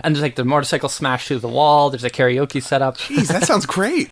And there's like the motorcycle smashed through the wall. There's a karaoke setup. Jeez, that sounds great.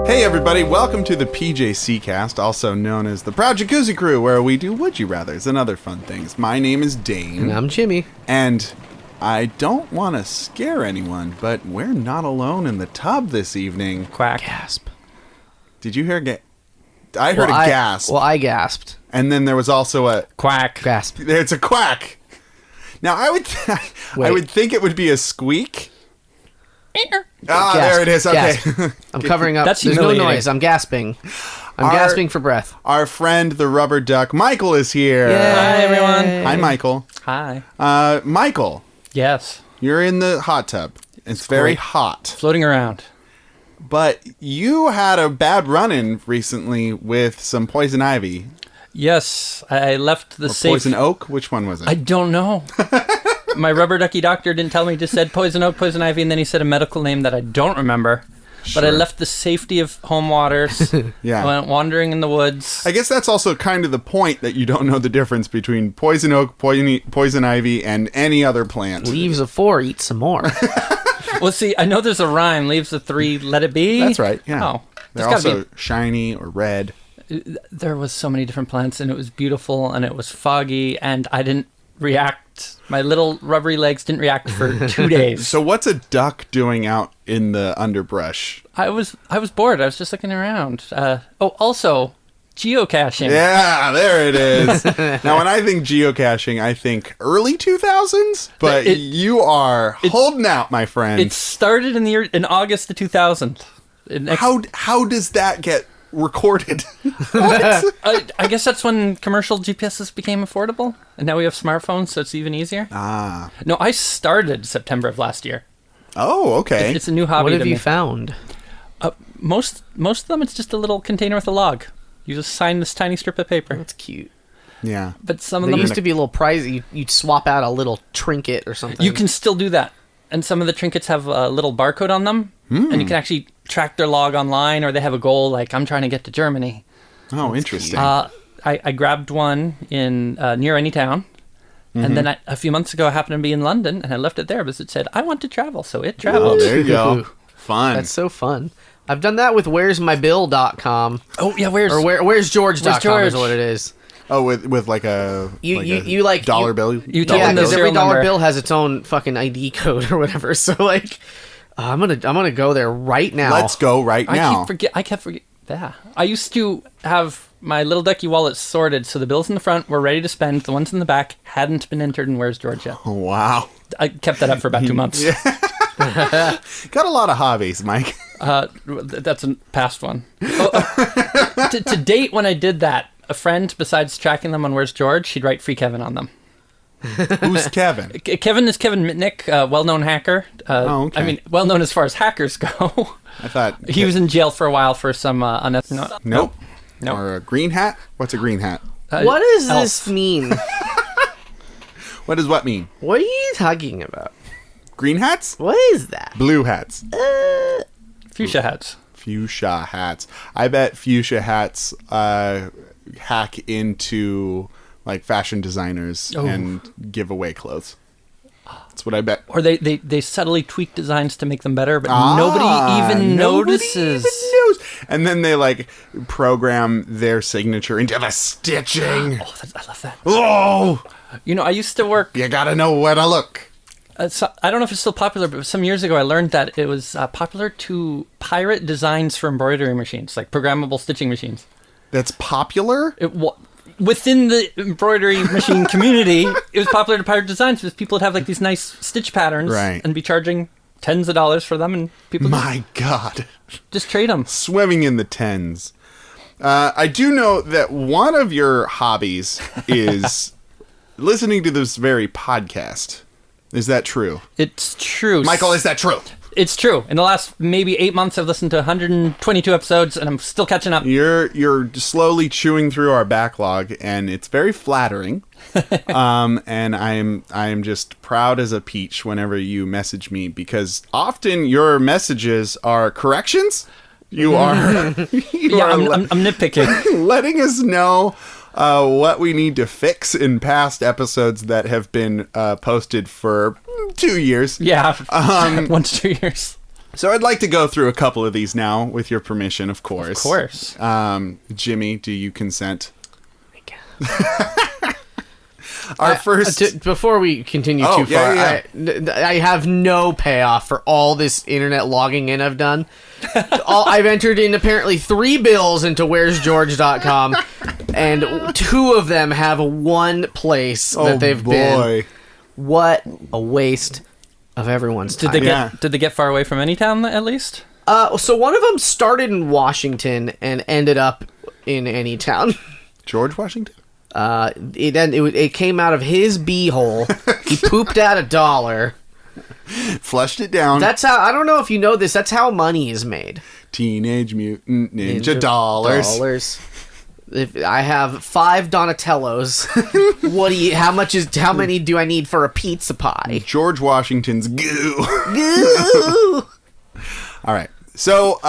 Hey everybody, welcome to the PJC cast, also known as the Proud Jacuzzi Crew, where we do Would You Rathers and other fun things. My name is Dane. And I'm Jimmy. And I don't want to scare anyone, but we're not alone in the tub this evening. Quack. Gasp. Did you hear I heard a gasp. Well, I gasped. And then there was also a Quack. Gasp. It's a quack. Now, I would think it would be a squeak. Ah, Gasp. there it is. Okay. Gasp. I'm covering up. That's There's no humiliating. noise. I'm gasping. I'm gasping for breath. Our friend, the rubber duck, Michael, is here. Yay. Hi, everyone. Hi, Michael. Hi. Michael, Yes. you're in the hot tub. It's very hot. Floating around. But you had a bad run-in recently with some poison ivy. Yes. I left the Or safe. poison oak? Which one was it? I don't know. My rubber ducky doctor didn't tell me. He just said poison oak, poison ivy, and then he said a medical name that I don't remember. But I Sure. left the safety of home waters. Yeah. I went wandering in the woods. I guess that's also kind of the point, that you don't know the difference between poison oak, poison ivy, and any other plant. Leaves of 4, eat some more. Well, see, I know there's a rhyme. Leaves of 3, let it be. That's right, yeah. Oh. They're There's gotta also shiny or red. There was so many different plants, and it was beautiful, and it was foggy, and I didn't react. My little rubbery legs didn't react for 2 days. So what's a duck doing out in the underbrush? I was bored. I was just looking around. Also, geocaching. Yeah, there it is. Now, when I think geocaching, I think early 2000s, but you are holding out, my friend. It started in August of 2000. How does that get recorded? I guess that's when commercial GPSs became affordable, and now we have smartphones, so it's even easier. Ah. No, I started September of last year. Oh, okay. It's a new hobby What have to you me. found? Most of them, it's just a little container with a log. You just sign this tiny strip of paper. That's cute. Yeah. But some of They them, used to be a little pricey. You'd swap out a little trinket or something. you can still do that. And some of the trinkets have a little barcode on them, and you can actually track their log online, or they have a goal like, I'm trying to get to Germany. Oh, interesting. I grabbed one in near any town, and then a few months ago I happened to be in London, and I left it there because it said, I want to travel, so it Oh, traveled. there you go. Fun. That's so fun. I've done that with where'smybill.com. Oh, yeah, where's Where'sgeorge.com George? is what it is. Oh, with like a You like dollar bill. You tell Yeah, them the because every serial dollar number. bill has its own fucking ID code or whatever. So like, I'm gonna go there right now. Let's go right now. I kept forgetting. Yeah. I used to have my little ducky wallet sorted, so the bills in the front were ready to spend. The ones in the back hadn't been entered in Where's George yet. Oh, wow. I kept that up for about 2 months. Got a lot of hobbies, Mike. That's a past one. To date, when I did that, a friend, besides tracking them on Where's George, she'd write Free Kevin on them. Who's Kevin? Kevin is Kevin Mitnick, well-known hacker. Okay. I mean, well-known as far as hackers go. I thought He was in jail for a while for some Nope. Nope. Or a green hat? What's a green hat? What does elf. this mean? What does what mean? What are you talking about? Green hats? What is that? Blue hats. Fuchsia hats. Fuchsia hats. I bet fuchsia hats hack into like fashion designers and give away clothes. That's what I bet. Or they subtly tweak designs to make them better, but nobody even notices. And then they like program their signature into the stitching. Oh, I love that. Oh, You know, I used to work. you gotta know where to look. So, I don't know if it's still popular, but some years ago I learned that it was popular to pirate designs for embroidery machines, like programmable stitching machines. That's popular? Within the embroidery machine community, it was popular to pirate designs because people would have like these nice stitch patterns and be charging tens of dollars for them, and people My God. just trade them. Swimming in the tens. I do know that one of your hobbies is listening to this very podcast. Is that true? It's true. Michael, is that true? It's true. In the last maybe 8 months, I've listened to 122 episodes, and I'm still catching up. You're slowly chewing through our backlog, and it's very flattering. And I'm just proud as a peach whenever you message me, because often your messages are corrections. You are, I'm nitpicking, letting us know what we need to fix in past episodes that have been posted for 2 years. Yeah, 1 to 2 years. So I'd like to go through a couple of these now, with your permission, of course. Of course. Jimmy, do you consent? Before we continue too far, I have no payoff for all this internet logging in I've done. I've entered in apparently 3 bills into where'sgeorge.com, and 2 of them have one place that they've been. What a waste of everyone's time. Did they get far away from any town at least? So one of them started in Washington and ended up in any town. George Washington? It came out of his beehole. He pooped out $1. Flushed it down. That's how, I don't know if you know this, that's how money is made. Teenage Mutant Ninja dollars. If I have 5 Donatellos, how many do I need for a pizza pie? George Washington's goo. Goo. All right. So,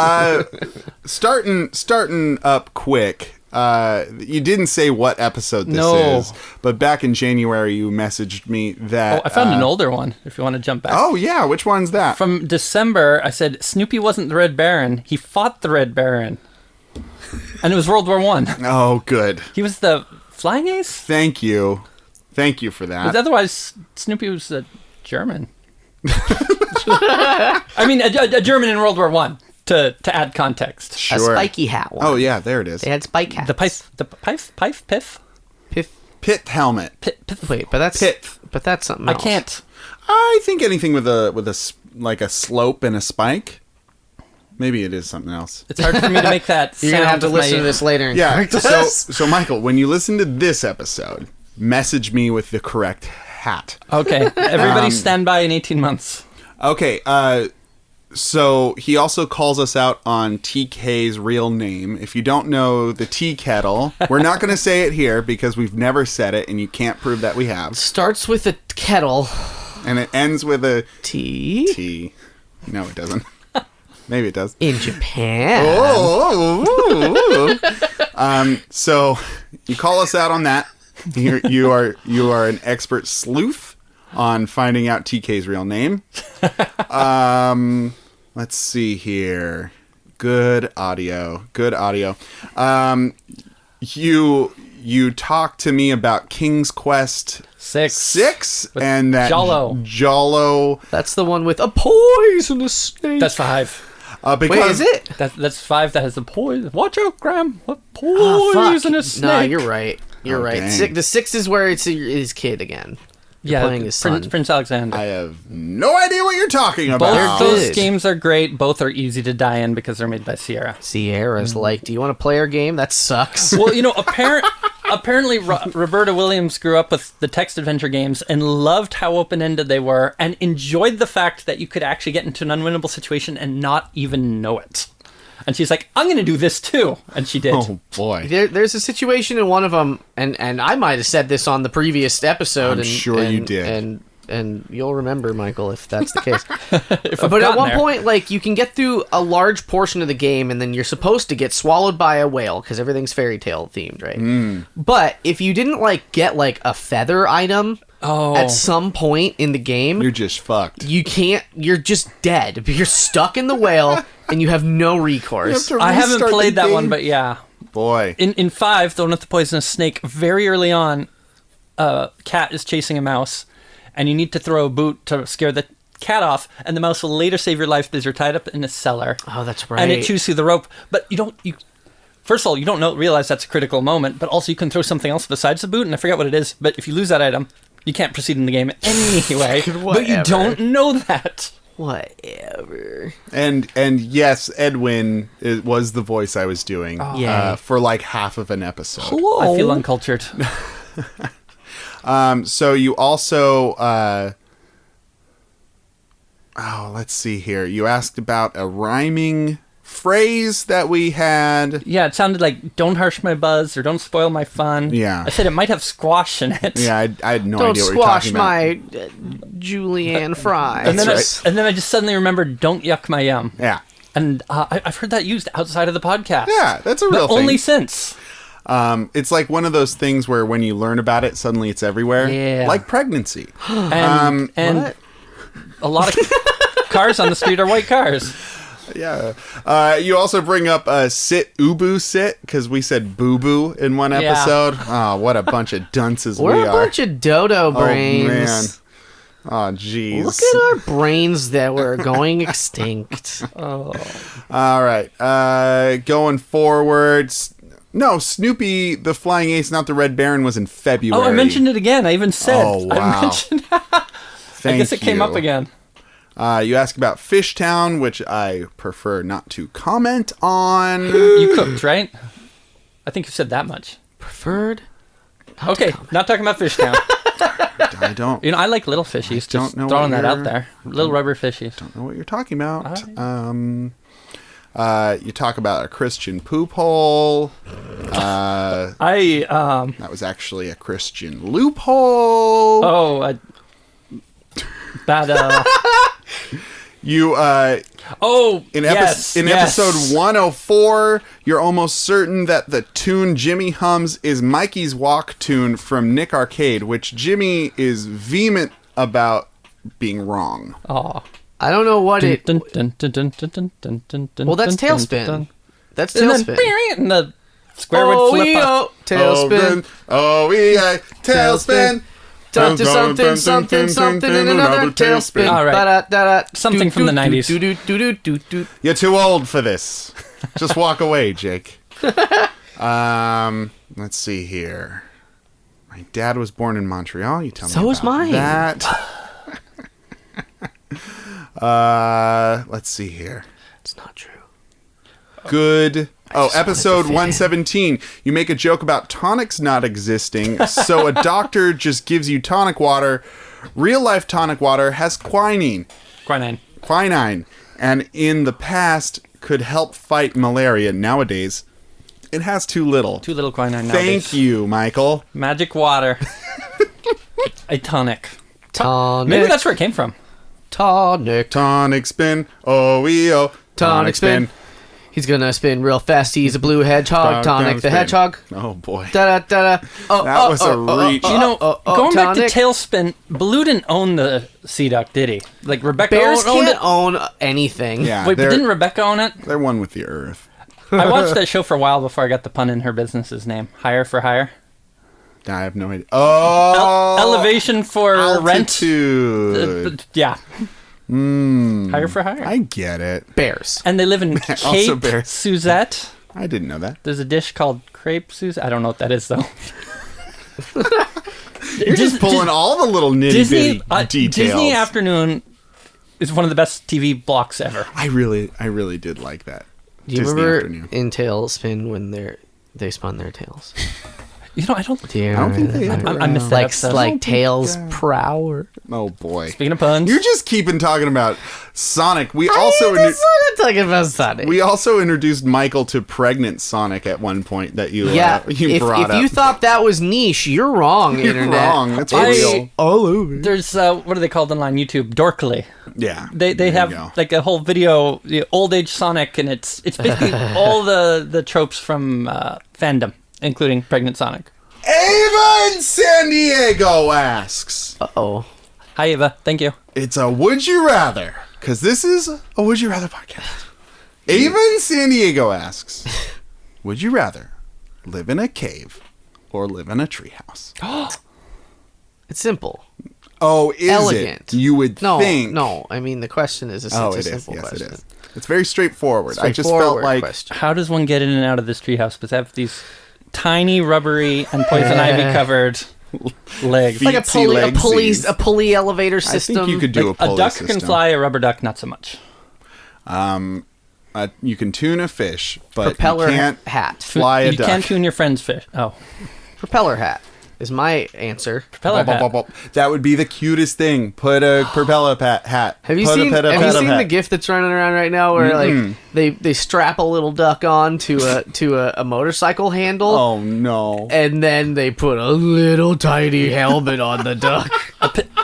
starting up quick. You didn't say what episode this is, but back in January you messaged me that... Oh, I found an older one, if you want to jump back. Oh, yeah. Which one's that? From December, I said, Snoopy wasn't the Red Baron. He fought the Red Baron. And it was World War I. Oh, good. He was the Flying Ace? Thank you. Thank you for that. Because otherwise, Snoopy was a German. I mean, a German in World War I. To add context. Sure. A spiky hat one. Oh, yeah, there it is. They had spike hats. Piff? Pit helmet. Wait, but that's... Pit. But that's something else. I can't. I think anything with a like a slope and a spike. Maybe it is something else. It's hard for me to make that You're sound. going to have to listen to this later and correct us. So, Michael, when you listen to this episode, message me with the correct hat. Okay. Everybody stand by in 18 months. Okay, so he also calls us out on TK's real name. If you don't know the tea kettle, we're not going to say it here because we've never said it and you can't prove that we have. Starts with a kettle. And it ends with a tea. Tea. No, it doesn't. Maybe it does. In Japan. So you call us out on that. You are an expert sleuth on finding out TK's real name. Let's see here. Good audio. You talked to me about King's Quest 6 and that Jollo. That's the one with a poisonous snake. That's 5. Wait, is it? That's 5 that has the poison. Watch out, Graham. A poisonous snake. No, you're right. You're right. Dang. The 6 is where it's his kid again. You're playing his son. Prince Alexander. I have no idea what you're talking about. Both those games are great. Both are easy to die in because they're made by Sierra. Sierra's like, do you want to play our game? That sucks. Well, apparently Roberta Williams grew up with the text adventure games and loved how open-ended they were and enjoyed the fact that you could actually get into an unwinnable situation and not even know it. And she's like, I'm going to do this too. And she did. Oh, boy. There's a situation in one of them, and I might have said this on the previous episode. I'm sure you did. And you'll remember, Michael, if that's the case. But at one point, like, you can get through a large portion of the game, and then you're supposed to get swallowed by a whale, because everything's fairy tale themed, right? But if you didn't, like, get, like, a feather item... at some point in the game, you're just fucked. You can't. You're just dead. You're stuck in the whale, and you have no recourse. I haven't played that one, but yeah. Boy. In 5, the one with the poisonous snake, very early on, a cat is chasing a mouse, and you need to throw a boot to scare the cat off, and the mouse will later save your life because you're tied up in a cellar. Oh, that's right. And it chews through the rope, but you first of all, you don't realize that's a critical moment, but also you can throw something else besides the boot, and I forget what it is, but if you lose that item... You can't proceed in the game anyway, but you don't know that. Whatever. And yes, Edwin was the voice I was doing for like half of an episode. Hello. I feel uncultured. So you also... Oh, let's see here. You asked about a rhyming phrase that we had. Yeah, it sounded like "Don't harsh my buzz" or "Don't spoil my fun." Yeah. I said it might have squash in it. Yeah, I had no Don't idea what you're squash talking about. my Julianne fries. And then, That's and then I just suddenly remembered "Don't yuck my yum." Yeah. And I've heard that used outside of the podcast. Yeah, that's a real but thing. only since. It's like one of those things where when you learn about it, suddenly it's everywhere. Yeah. Like pregnancy. And What? a lot of cars on the street are white cars. Yeah. You also bring up sit ubu sit because we said boo boo in one Yeah. episode. Oh, what a bunch of dunces We're we a are. bunch of dodo brains. Oh man. Oh jeez. Look at our brains that were going extinct. Oh. All right. Going forwards. No, Snoopy the Flying Ace, not the Red Baron, was in February. Oh, I mentioned it again. I even said. Oh, wow. I mentioned. I guess it came up again. You ask about Fishtown, which I prefer not to comment on. You cooked, right? I think you said that much. Preferred? Okay, not talking about Fishtown. I don't. I like little fishies. don't Just know throwing what that out you're- there. Little rubber fishies. Don't know what you're talking about. Alright. You talk about a Christian poop hole. I That was actually a Christian loophole. bad. You in yes, episode 104, you're almost certain that the tune Jimmy hums is Mikey's Walk tune from Nick Arcade, which Jimmy is vehement about being wrong. Oh. I don't know what it... Well, Well, that's Tailspin. That's And then Tailspin. and the square would flip up. Tailspin. Tailspin. Something, something, something, something, and another tailspin. All right. Da-da-da-da. Something from the 90s. Do-do-do-do-do-do. You're too old for this. Just walk away, Jake. Let's see here. My dad was born in Montreal. You tell me. So was about mine. That. Let's see here. It's not true. Good. just Episode wanted to fit 117. You make a joke about tonics not existing, so a doctor just gives you tonic water. Real life tonic water has quinine. Quinine. And in the past could help fight malaria. Nowadays, it has too little. Too little quinine nowadays. Thank you, Michael. Magic water. A tonic. Tonic. Maybe that's where it came from. Tonic. Tonic spin. Oh. Tonic spin. He's gonna spin real fast. He's a blue hedgehog. Tonic the spin. hedgehog. Oh, boy. Da-da-da-da. Oh, That was a reach. Going back to Tonic. Tailspin, Blue didn't own the Sea Duck, did he? Like Rebecca Bears owned can't it. own anything. Yeah, Wait, but they're, didn't Rebecca own it? they're one with the earth. I watched that show for a while before I got the pun in her business's name. Hire for hire. I have no idea. Oh! Elevation for rent. Altitude. Yeah. Hire for hire. I get it. Bears. And they live in Also Cape bears. Suzette. I didn't know that. There's a dish called crepe Suzette. I don't know what that is, though. You're just pulling all the little nitty-bitty details. Disney Afternoon is one of the best TV blocks ever. I really did like that. Do you Disney remember Afternoon. in Tailspin when they spun their tails? I don't. Do you I don't think remember they that? ever. I missed that Like episode. like tails per hour. Oh boy. Speaking of puns, You're just keeping talking about Sonic. We I'm talking about Sonic. we also introduced Michael to pregnant Sonic at one point that you Yeah, you brought if up. you thought that was niche, you're wrong, You're internet. wrong. That's I- real. All over. there's what are they called online YouTube? Dorkly. Yeah. They there you have go. like a whole video, old age Sonic, and it's basically all the tropes from fandom, including pregnant Sonic. Ava in San Diego asks. Uh-oh. Hi Eva, thank you. It's a Would You Rather, because this is a Would You Rather podcast. Ava in San Diego asks, would you rather live in a cave or live in a treehouse? It's simple. Oh, is Elegant. it? You would No, think. no. I mean, the question is Oh, it's it a is. simple Yes, question. it is. It's very straightforward. I just felt Straightforward like question. How does one get in and out of this treehouse? Because I have these tiny, rubbery, and poison ivy covered legs. Feet. Like a Feetsy legsies. pulley elevator I system. think you could do Like, a pulley a duck system. can fly, a rubber duck not so much. You can tune a fish, but propeller you can't hat. fly a you duck. can't tune your friend's fish. Oh, Propeller hat. is my answer. Propeller hat. That would be the cutest thing. Put a propeller hat. Have you seen the GIF that's running around right now where like they strap a little duck on to a motorcycle handle? Oh no! And then they put a little tiny helmet on the duck.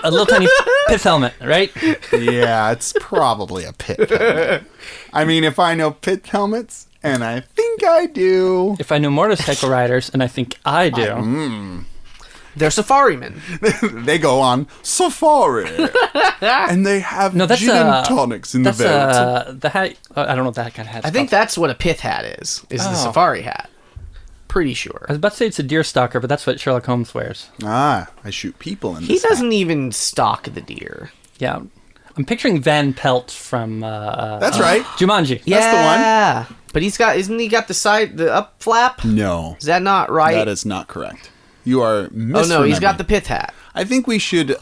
A little tiny pith helmet, right? Yeah, it's probably a pit helmet. I mean, if I know pit helmets, and I think I do. If I know motorcycle riders, and I think I do. They're safari men. They go on safari. And they have gin and tonics in the belt. The hat. I don't know what that kind of hat is. I think that's what a pith hat is the safari hat. Pretty sure. I was about to say it's a deer stalker, but that's what Sherlock Holmes wears. I shoot people in this. He doesn't even stalk the deer. Yeah. I'm picturing Van Pelt from That's right. Jumanji. Yeah. That's the one. But isn't he got the up flap? No. Is that not right? That is not correct. You are misremembering. Oh no, he's got the pith hat. I think we should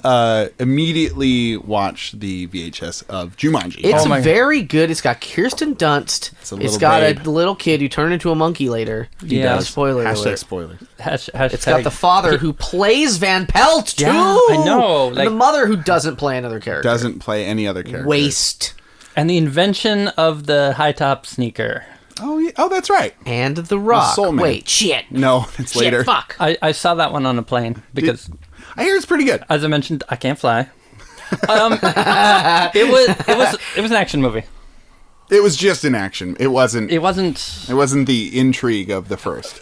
immediately watch the VHS of Jumanji. It's very good. It's got Kirsten Dunst. It's got a little kid who turned into a monkey later. Yeah. Spoiler Hashtag alert. spoiler. It's got the father who plays Van Pelt too. Yeah, I know. And the mother who doesn't play another character. Doesn't play any other character. Waste. And the invention of the high top sneaker. Oh, yeah. Oh, that's right. And the Rock. Soul Man. Wait, shit. No, it's later. Shit, fuck. I saw that one on a plane because I hear it's pretty good. as I mentioned, I can't fly. It was an action movie. It was just an action. It wasn't the intrigue of the first.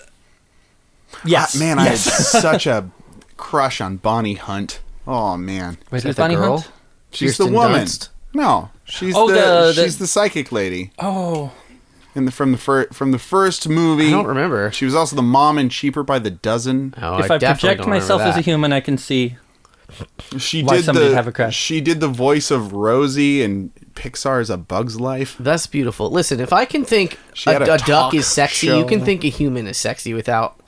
Yes. Man, I had such a crush on Bonnie Hunt. Oh man. Wait, who's the Bonnie girl? Hunt? She's Kirsten the woman. Dunst? No, she's she's the psychic lady. Oh. From the first movie. I don't remember. She was also the mom in Cheaper by the Dozen. Oh, If I definitely project don't myself remember as a that. human, I can see She why did somebody'd have a crush. She did the voice of Rosie in Pixar's A Bug's Life. That's beautiful. Listen, if I can think She a had a duck talk is sexy, show. you can think a human is sexy without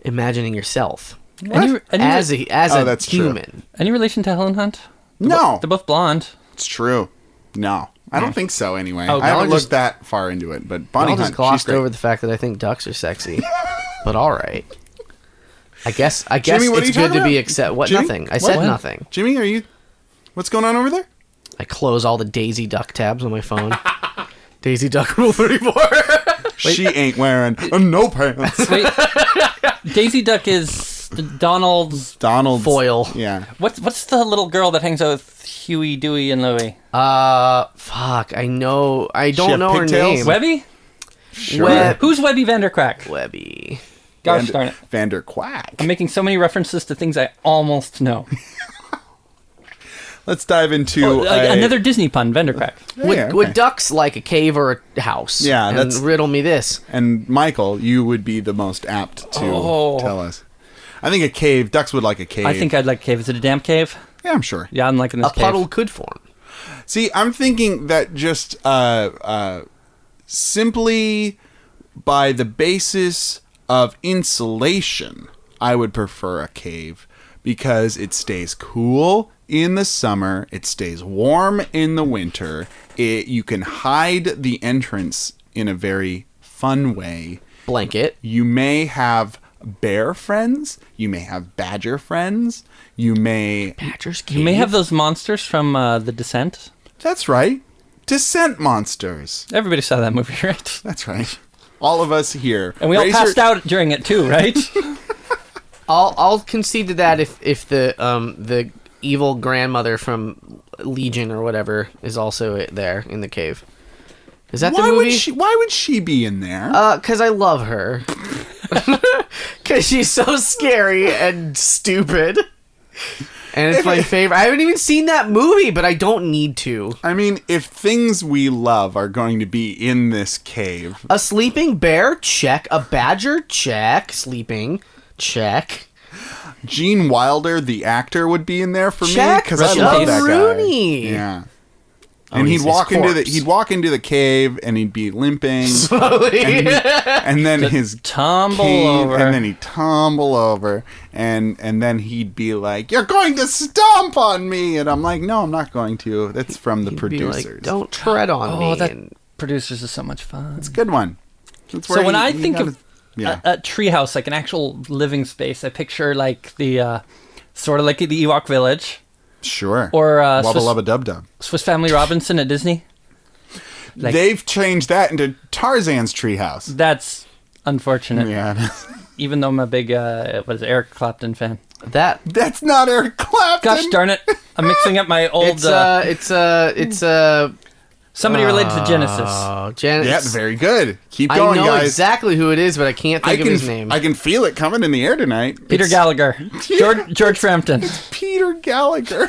imagining yourself Any as a that's true. human. any relation to Helen Hunt? No, They're both blonde. it's true. No, I don't think so. Anyway, Oh, I haven't y'all just- looked that far into it, but Bonnie I'll Hunt, just glossed she's great. over the fact that I think ducks are sexy. But all right. I guess Jimmy, what are it's you good talking to be about? accept. What? Jimmy? Nothing. I said What? nothing. Jimmy, what's going on over there? I close all the Daisy Duck tabs on my phone. Daisy Duck Rule 34. She ain't wearing no pants. Wait, Daisy Duck is Donald's. Foil. Yeah. What's the little girl that hangs out with Huey, Dewey, and Louie? Fuck. I know. I have don't know her pigtails? name. Webby? Web- Who's Webby Vandercrack? Webby. Gosh darn it. Vander Quack. I'm making so many references to things I almost know. Let's dive into Another Disney pun, Vandercrack. Would ducks like a cave or a house? Yeah, and that's- riddle me this. And Michael, you would be the most apt to tell us. I think a cave. Ducks would like a cave. I think I'd like cave. Is it a damp cave? Yeah, I'm sure. Yeah, I'm liking this A cave. puddle could form. See, I'm thinking that just simply by the basis of insulation, I would prefer a cave because it stays cool in the summer, it stays warm in the winter. You can hide the entrance in a very fun way. Blanket. You may have bear friends, you may have badger friends, you may... Badger's cave. You may have those monsters from The Descent. That's right. Descent monsters. Everybody saw that movie, right? That's right. All of us here. And we all passed out during it too, right? I'll concede to that if the evil grandmother from Legion or whatever is also there in the cave. Is that the movie? Why would she be in there? Because I love her. Because she's so scary and stupid. And it's my favorite. I haven't even seen that movie, but I don't need to. I mean, if things we love are going to be in this cave... A sleeping bear? Check. A badger? Check. Sleeping? Check. Gene Wilder, the actor, would be in there for me Check. because I love that guy. Rooney. Yeah. Oh, And he's he'd walk into corpse. the cave and he'd be limping Slowly. and then his tumble cave, over. and then he'd tumble over and then he'd be like, "You're going to stomp on me," and I'm like, "No, I'm not going to." That's from the He'd be producers. like, don't tread on me. Oh, that And producers is so much fun. It's a good one. That's So where when I he think got of a treehouse, like an actual living space, I picture like the sort of like the Ewok Village. Sure. Or Wubba Lubba Dub Dub. Swiss Family Robinson at Disney. Like, they've changed that into Tarzan's treehouse. That's unfortunate. Yeah. Even though I'm a big Eric Clapton fan. That's not Eric Clapton. Gosh darn it! I'm mixing up my old. It's somebody related to Genesis. Genesis. Yeah, very good. Keep going, guys. I know exactly who it is, but I can't think of his name. I can feel it coming in the air tonight. Peter Gallagher. George Frampton. It's Peter Gallagher.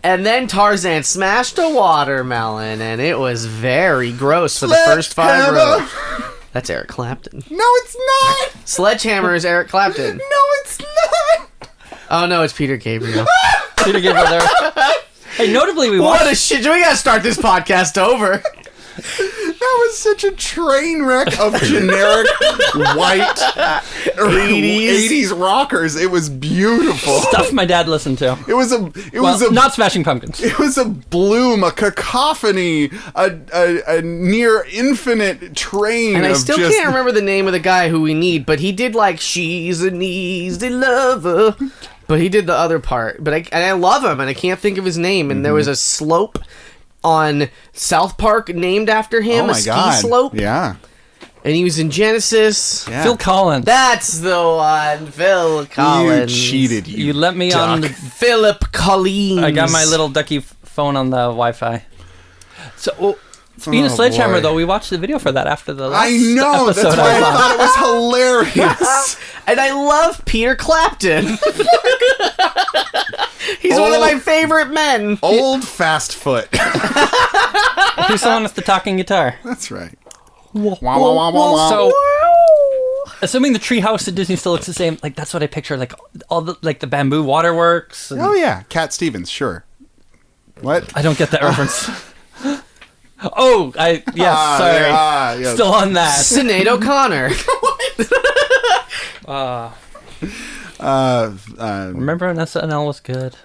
And then Tarzan smashed a watermelon, and it was very gross for the first 5 rows. That's Eric Clapton. No, it's not. Sledgehammer is Eric Clapton. No, it's not. Oh, no, it's Peter Gabriel. Peter Gabriel there. Hey, notably, we watched... What a shit. We gotta start this podcast over. That was such a train wreck of generic white 80s rockers. It was beautiful. Stuff my dad listened to. It was not Smashing Pumpkins. It was a bloom, a cacophony, a near infinite train. And I still can't remember the name of the guy who we need, but he did like "She's an Easy Lover." But he did the other part. But I love him, and I can't think of his name. And there was a slope on South Park named after him, oh my ski God. slope. Yeah. And he was in Genesis. Yeah. Phil Collins. That's the one. Phil Collins. You cheated, You let me duck. on the... Philip Collins. I got my little ducky phone on the Wi-Fi. So, speaking of Sledgehammer, boy. though, we watched the video for that after the last I know. episode. That's why I thought it was hilarious. And I love Peter Clapton. He's one of my favorite men. Old fast foot. Who's the one with the talking guitar? That's right. So, assuming the treehouse at Disney still looks the same, like that's what I picture. Like all the the bamboo waterworks. And... Oh yeah, Cat Stevens, sure. What? I don't get that reference. Oh, sorry. Yeah. Still on that. Sinead O'Connor. Remember when SNL was good?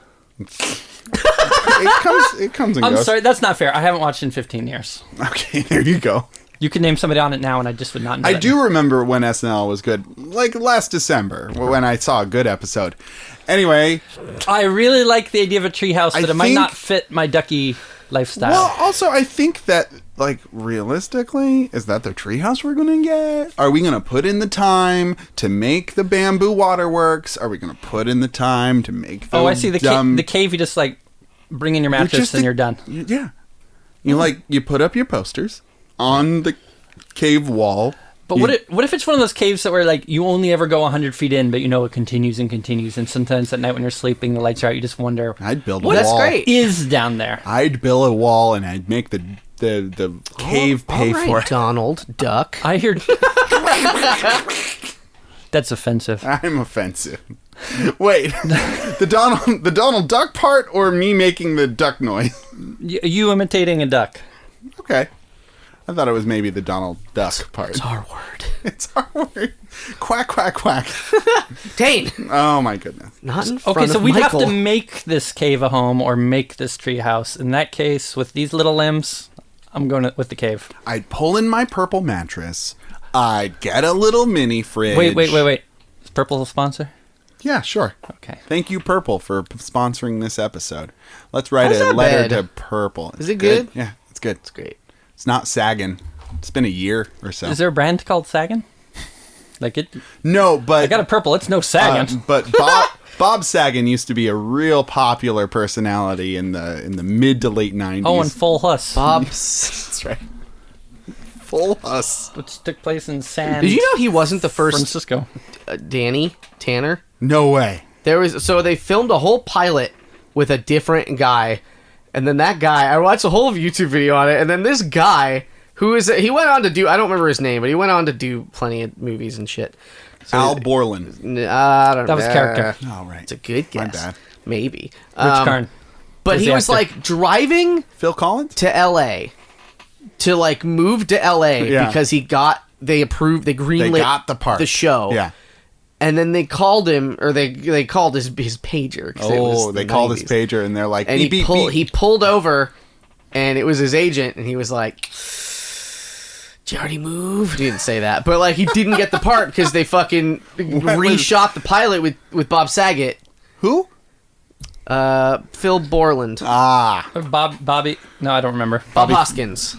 It comes and goes. I'm sorry, that's not fair. I haven't watched in 15 years. Okay, there you go. You could name somebody on it now, and I just would not know. I do remember when SNL was good, like last December, when I saw a good episode. Anyway, I really like the idea of a treehouse, but it might not fit my ducky lifestyle. Well, also, I think that, like, realistically, is that the treehouse we're going to get? Are we going to put in the time to make the bamboo waterworks? Are we going to put in the time to make the I see. The cave, you just, like, bring in your mattress and you're done. Yeah. You put up your posters on the cave wall. But what if it's one of those caves that where, like, you only ever go 100 feet in, but you know it continues and continues, and sometimes at night when you're sleeping, the lights are out, you just wonder... I'd build a wall. That's great. Is down there. I'd build a wall, and I'd make the cave pay for it. Donald Duck. I hear... That's offensive. I'm offensive. Wait, the Donald Duck part, or me making the duck noise? You imitating a duck. Okay. I thought it was maybe the Donald Duck part. It's our word. It's our word. Quack, quack, quack. Dane. Oh, my goodness. Not in front Okay, so of we'd have Michael. to make this cave a home or make this tree house. In that case, with these little limbs, I'm going with the cave. I'd pull in my purple mattress. I'd get a little mini fridge. Wait. Is Purple a sponsor? Yeah, sure. Okay. Thank you, Purple, for sponsoring this episode. Let's write How's a that letter bad? to Purple. Is it good? Yeah, it's good. It's great. It's not sagging. It's been a year or so. Is there a brand called Sagan? Like it? No, but I got a purple. It's no Sagan. but Bob Sagan used to be a real popular personality in the mid to late 90s. Oh, and Full Huss. That's right. Full Huss. Which took place in San Did you know he wasn't the first Francisco. Danny Tanner? No way. So they filmed a whole pilot with a different guy, and then that guy, I watched a whole YouTube video on it, and then this guy he went on to do, I don't remember his name, but he went on to do plenty of movies and shit. So Al Borland. I don't know. That was character. Oh, right. It's a good guess. My bad. Maybe. Rich Karn. But was he the was actor. like driving Phil Collins? to LA to like move to LA Yeah. because they greenlit They got the part. the show. Yeah. And then they called him, or they called his pager. 'Cause it was They the called his 90s. pager and they're like, And beep, beep, beep. he pulled over, and it was his agent, and he was like, Did you already move? He didn't say that, but like he didn't get the part because they fucking reshot the pilot with Bob Saget. Who? Phil Borland. Bobby. No, I don't remember. Bob Hoskins.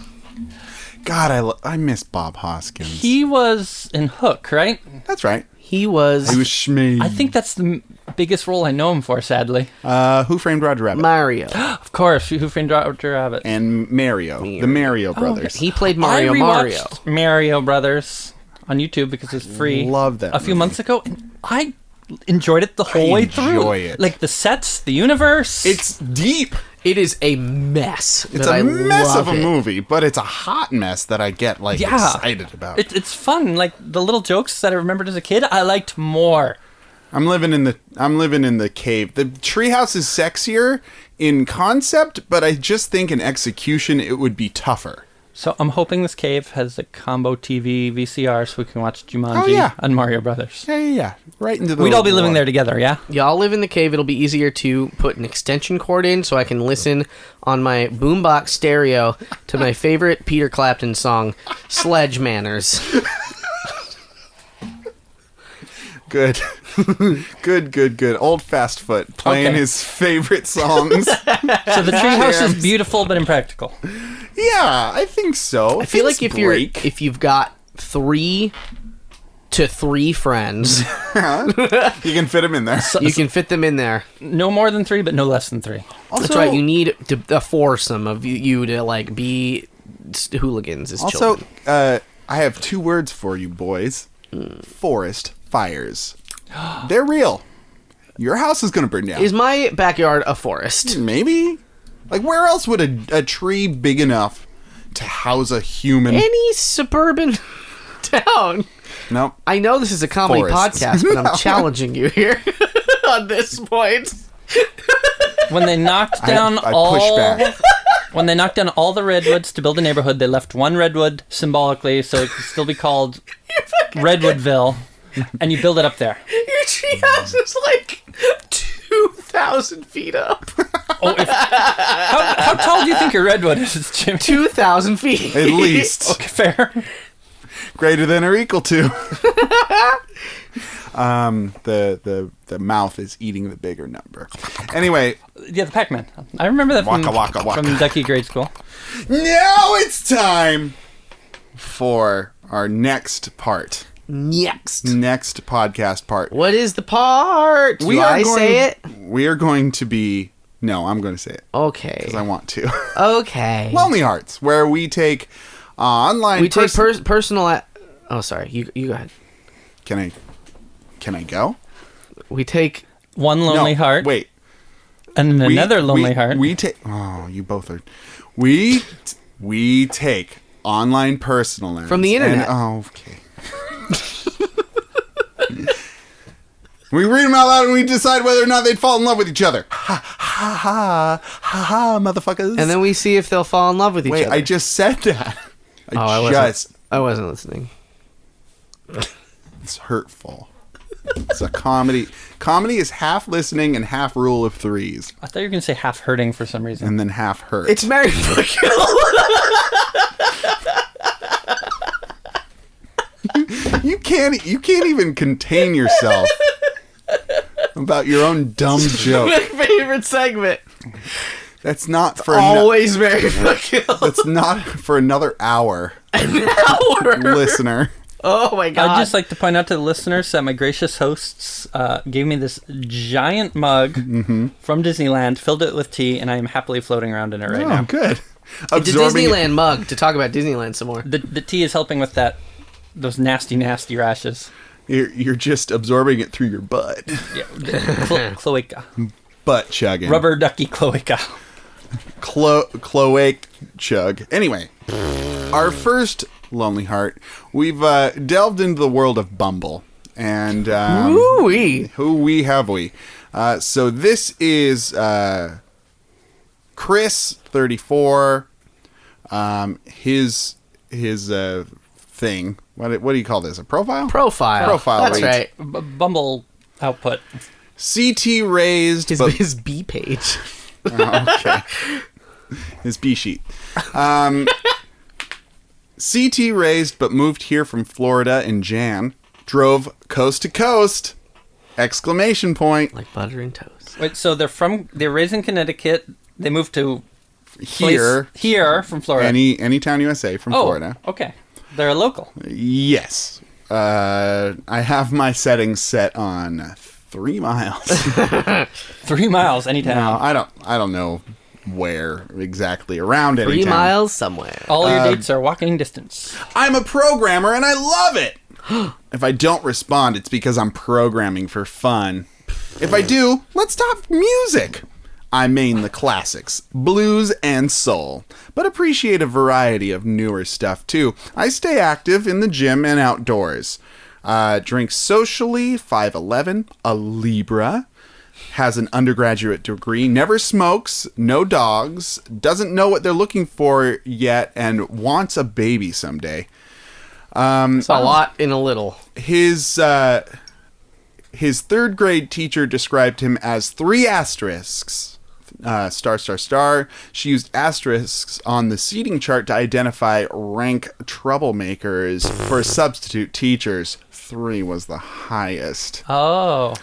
God, I miss Bob Hoskins. He was in Hook, right? That's right. He was Schmee. I think that's the biggest role I know him for, sadly. Who Framed Roger Rabbit? Mario. Of course, Who Framed Roger Rabbit. And Mario. The Mario Brothers. He played Mario. Mario Brothers on YouTube because it's free. Love that a few months ago, and I enjoyed it the whole way through. Enjoy it. Like the sets, the universe. It's deep. It is a mess. It's a mess of a movie, but it's a hot mess that I get excited about. It's fun. Like the little jokes that I remembered as a kid, I liked more. I'm living in the cave. The treehouse is sexier in concept, but I just think in execution it would be tougher. So I'm hoping this cave has a combo TV VCR so we can watch Jumanji and Mario Brothers. Yeah. Right into the We'd all be living there together, yeah? Y'all live in the cave. It'll be easier to put an extension cord in so I can listen on my boombox stereo to my favorite Peter Clapton song, Sledge Manners. Good. Good. Old Fast Foot playing his favorite songs. So the treehouse is beautiful but impractical. Yeah, I think so. I feel like if you've got 3 to 3 friends, you can fit them in there. You can fit them in there. No more than 3, but no less than 3. Also, that's right. You need a foursome of you to like be hooligans as children. Also, I have 2 words for you, boys. Forest fires. They're real. Your house is going to burn down. Is my backyard a forest? Maybe. Like, where else would a tree big enough to house a human? Any suburban town. Nope. I know this is a comedy podcast, but I'm challenging you here on this point. When they knocked down when they knocked down all the redwoods to build a neighborhood, they left one redwood symbolically so it could still be called Redwoodville, and you build it up there. Your treehouse is like 2,000 feet up. How tall do you think your redwood is, Jimmy? 2,000 feet. At least. Okay, fair. Greater than or equal to. The mouth is eating the bigger number. Anyway. Yeah, the Pac-Man. I remember that from Ducky grade school. Now it's time for our next part. Next podcast part. What is the part? Do I say it? We are going to be... No, I'm going to say it. Okay. Because I want to. Okay. Lonely Hearts, where we take online... We take personal... Oh, sorry. You go ahead. Can I go? We take... One lonely heart. Wait. And another lonely heart. We take... Oh, you both are... We take online personal learners. From the internet. Okay. We read them out loud and we decide whether or not they'd fall in love with each other. Ha, ha, ha, ha, ha, motherfuckers. And then we see if they'll fall in love with each other. Wait, I just said that. I wasn't listening. It's hurtful. It's a comedy. Comedy is half listening and half rule of 3s. I thought you were going to say half hurting for some reason. And then half hurt. It's Mary You can't even contain yourself about your own dumb joke. My favorite segment. That's not for always Mary Fuck. That's not for another hour. An hour, listener. Oh my god! I'd just like to point out to the listeners that my gracious hosts gave me this giant mug from Disneyland, filled it with tea, and I am happily floating around in it right now. Oh, good. It's a Disneyland mug to talk about Disneyland some more. The tea is helping with those nasty rashes. You're just absorbing it through your butt. Yeah, cloaca. Butt chugging. Rubber ducky cloaca. Cloac chug. Anyway, our first Lonely Heart, we've delved into the world of Bumble. And who have we? So this is Chris, 34. His thing. What do you call this? A profile? Profile. That's right. Bumble output. CT raised. His B page. Oh, okay. His B sheet. CT raised but moved here from Florida in Jan. Drove coast to coast! Exclamation point. Like butter and toast. Wait, so they're raised in Connecticut. They moved to Here from Florida. Any town USA from Florida. Okay. They're a local. Yes. I have my settings set on 3 miles. 3 miles, any No, town. I don't know where exactly around any 3 town. miles somewhere. All your dates are walking distance. I'm a programmer and I love it. If I don't respond, it's because I'm programming for fun. If I do, let's talk music. I main the classics, blues and soul, but appreciate a variety of newer stuff too. I stay active in the gym and outdoors. Drink socially, 5'11", a Libra, has an undergraduate degree, never smokes, no dogs, doesn't know what they're looking for yet, and wants a baby someday. It's a lot in a little. His 3rd grade teacher described him as 3 asterisks. *****. She used asterisks on the seating chart to identify rank troublemakers for substitute teachers. 3 was the highest. Oh.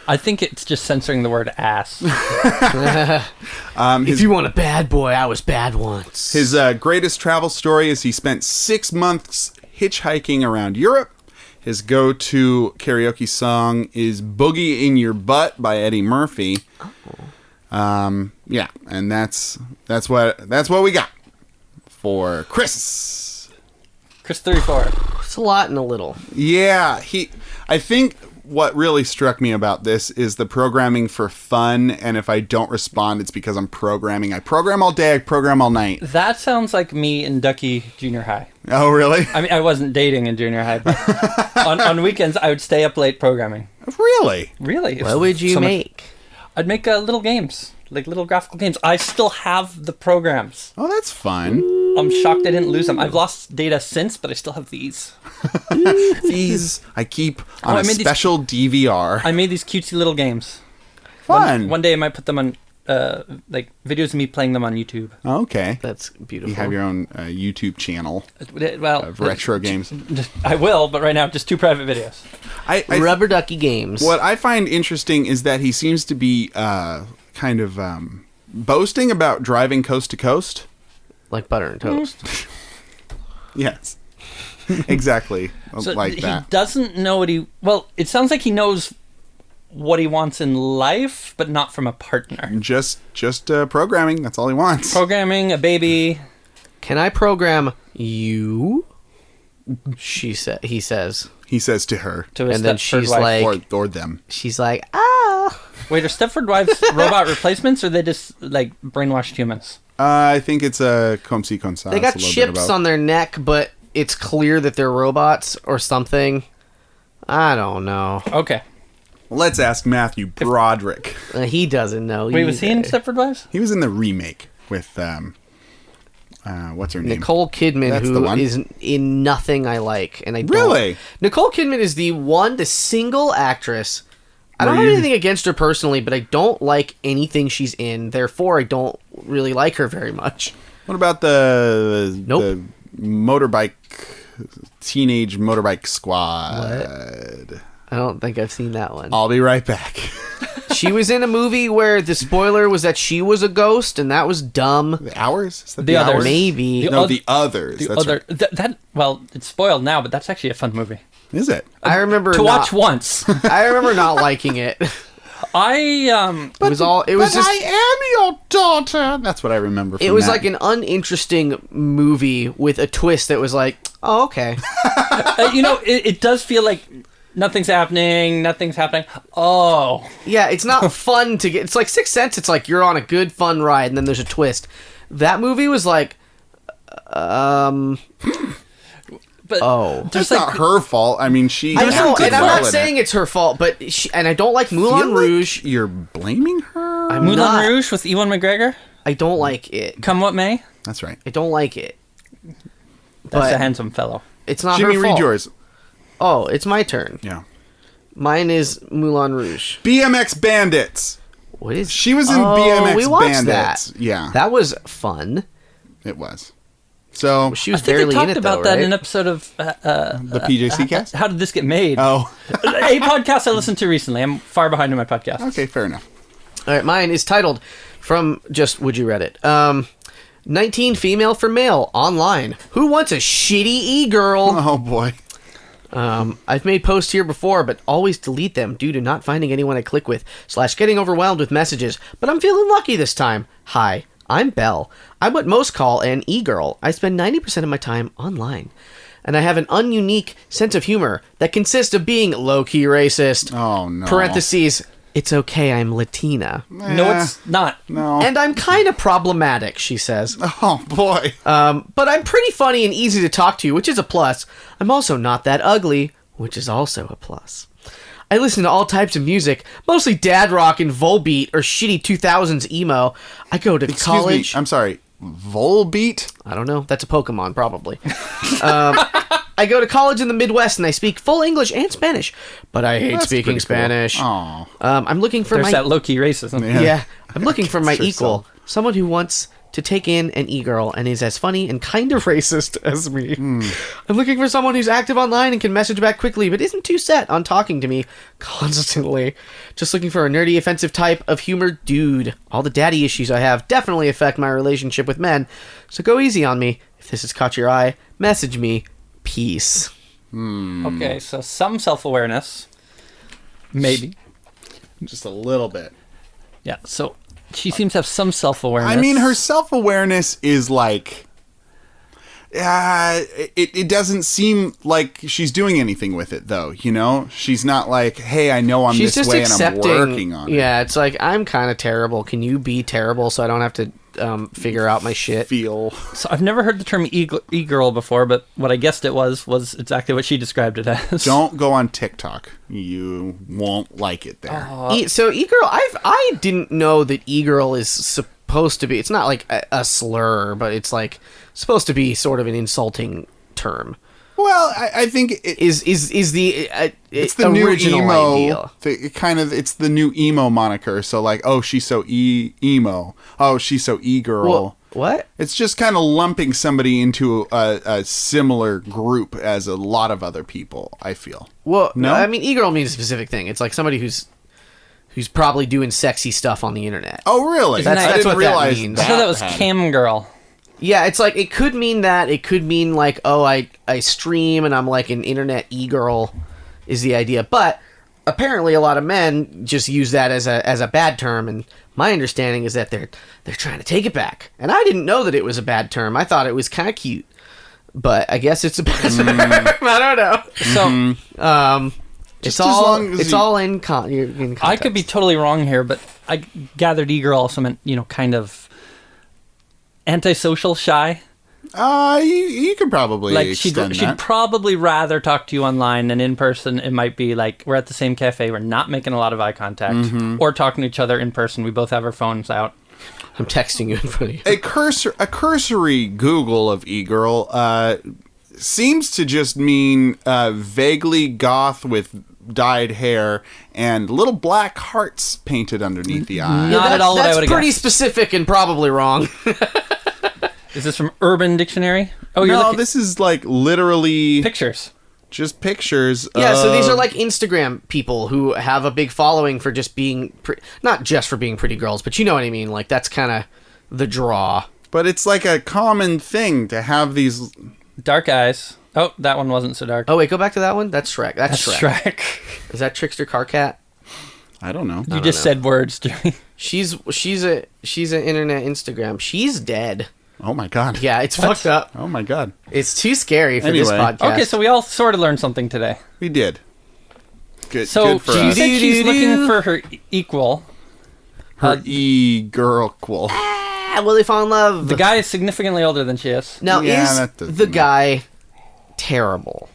I think it's just censoring the word ass. If you want a bad boy, I was bad once. His greatest travel story is he spent 6 months hitchhiking around Europe. His go-to karaoke song is "Boogie in Your Butt" by Eddie Murphy. Yeah, and that's what we got for Chris. Chris 34. It's a lot in a little. Yeah, I think what really struck me about this is the programming for fun, and if I don't respond, it's because I'm programming. I program all day, I program all night. That sounds like me in Ducky Junior High. Oh, really? I mean, I wasn't dating in junior high, but on weekends, I would stay up late programming. Really? Really? What would you make? I'd make little games, like little graphical games. I still have the programs. Oh, that's fun. I'm shocked I didn't lose them. I've lost data since, but I still have these. These I keep on I a made these- special DVR. I made these cutesy little games. Fun. One day I might put them on, like videos of me playing them on YouTube. Okay. That's beautiful. You have your own YouTube channel Well, of retro games. I will, but right now just 2 private videos. I Rubber Ducky Games. What I find interesting is that he seems to be kind of boasting about driving coast to coast. Like butter and toast. Yes. Exactly. So like he that. doesn't know what he... Well, it sounds like he knows what he wants in life, but not from a partner. Just programming. That's all he wants. Programming, a baby. Can I program you? He says. He says to her. To his And then Stepford she's wife. like- Or them. She's like, ah. Wait, are Stepford Wives robot replacements, or are they just, like, brainwashed humans? I think it's a comme si comme ça. They got chips on their neck, but it's clear that they're robots or something. I don't know. Okay. Let's ask Matthew Broderick. He doesn't know. Wait, was he in either. Stepford Wives? He was in the remake with what's her name? Nicole Kidman, That's the who one? is in nothing I like, and I don't. Really? Nicole Kidman is the single actress. I don't Were have you- anything against her personally, but I don't like anything she's in. Therefore, I don't really like her very much. What about the Nope. motorbike teenage motorbike squad? I don't think I've seen that one. I'll be right back. She was in a movie where the spoiler was that she was a ghost, and that was dumb. The Hours? Is that The Others. Hours? Maybe. The No, oth- The Others. The That's other... right. Well, it's spoiled now, but that's actually a fun movie. Is it? I remember To watch once. I remember not liking it. I It was all. It was just. I am your daughter. That's what I remember from It was that. like an uninteresting movie with a twist that was like, oh, okay. it does feel like nothing's happening. Oh. Yeah, it's not fun to get. It's like Sixth Sense. It's like you're on a good, fun ride, and then there's a twist. That movie was like, But oh. That's not her fault. I mean, she. I know, did and I'm well not in saying it. it's her fault, but and I don't like Feel Moulin like Rouge. You're blaming her. I'm Moulin not. Rouge with Ewan McGregor? I don't like it. Come what may? That's right. I don't like it. That's But a handsome fellow. it's not Jimmy, her read fault. yours. Oh, it's my turn. Yeah. Mine is Moulin Rouge. BMX Bandits. What is? She was in Oh, BMX we watched Bandits. that. Yeah, That was fun. it was. So She was I think barely they in talked it, about though, that right? in an episode of the PJC cast. How Did This Get Made? Oh, A podcast I listened to recently. I'm far behind in my podcast. okay, fair enough. All right, mine is titled from just Would You Reddit. 19 female for male online. Who wants a shitty e-girl? Oh boy. I've made posts here before, but always delete them due to not finding anyone I click with / getting overwhelmed with messages. But I'm feeling lucky this time. Hi, I'm Belle. I'm what most call an e-girl. I spend 90% of my time online. And I have an ununique sense of humor that consists of being low-key racist. Oh no. Parentheses, it's okay, I'm Latina. No, it's not. No. And I'm kind of problematic, she says. Oh boy. But I'm pretty funny and easy to talk to, which is a plus. I'm also not that ugly, which is also a plus. I listen to all types of music, mostly dad rock and Volbeat or shitty 2000s emo. I go to college. Excuse me. I'm sorry. Volbeat? I don't know. That's a Pokemon, probably. I go to college in the Midwest and I speak full English and Spanish, but I hate That's speaking pretty cool. Spanish. Aw. I'm looking for There's my that low-key racism. yeah. I'm looking for my Consider equal, yourself. someone who wants to take in an e-girl and is as funny and kind of racist as me. I'm looking for someone who's active online and can message back quickly, but isn't too set on talking to me constantly. Just looking for a nerdy, offensive type of humor dude. All the daddy issues I have definitely affect my relationship with men, so go easy on me. If this has caught your eye, message me. Peace. Okay, so some self-awareness. Maybe. Just a little bit. Yeah, so she seems to have some self-awareness. I mean, her self-awareness is like... it doesn't seem like she's doing anything with it, though, you know? She's not like, hey, I know I'm She's this just way accepting. and I'm working on it. Yeah, it's like, I'm kind of terrible. Can you be terrible so I don't have to figure out my shit? Feel... So I've never heard the term e-girl before, but what I guessed it was exactly what she described it as. Don't go on TikTok. You won't like it there. So e-girl, I didn't know that e-girl is supposed to be. It's not like a slur, but it's like supposed to be sort of an insulting term. Well, I think it Is the it's the new original emo. idea? It's the new emo moniker. So like, oh, she's so emo. Oh, she's so e-girl. Well, what? It's just kind of lumping somebody into a similar group as a lot of other people, I feel. Well, No? I mean, e-girl means a specific thing. It's like somebody who's probably doing sexy stuff on the internet. Oh, really? That's I didn't what that realize means. I thought that was had- cam girl. Yeah, it's like, it could mean that. It could mean like, oh, I stream and I'm like an internet e-girl is the idea. But apparently a lot of men just use that as a bad term, and my understanding is that they're trying to take it back. And I didn't know that it was a bad term. I thought it was kind of cute. But I guess it's a bad term. I don't know. So It's Just as all long as it's you- all in context. I could be totally wrong here, but I gathered e-girl also meant, kind of antisocial, shy. You could probably Like she'd extend that. probably rather talk to you online than in person. It might be like we're at the same cafe, we're not making a lot of eye contact, or talking to each other in person. We both have our phones out. I'm texting you in front of you. A cursory Google of e-girl seems to just mean vaguely goth with dyed hair and little black hearts painted underneath the eye. Not at all what I That's would've pretty guessed. specific and probably wrong. Is this from Urban Dictionary? Oh, you're No, looking this is like literally pictures. just pictures. Yeah, so these are of- like Instagram people who have a big following for just being, not just for being pretty girls, but you know what I mean. Like, that's kind of the draw. But it's like a common thing to have these. Dark eyes. Oh, that one wasn't so dark. Oh, wait, go back to that one? That's Shrek. That's Shrek. Shrek. Is that Trickster Carcat? I don't know. You just said words to me. She's an internet Instagram. She's dead. Oh my god. Yeah, it's fucked up. Oh my god. It's too scary for this Anyway. podcast. Okay, so we all sort of learned something today. We did. Good. So good for she us. said she's looking for her equal. Her e-girl qual. Will they fall in love? The guy is significantly older than she is. Now, Yeah, is that doesn't the matter. guy terrible?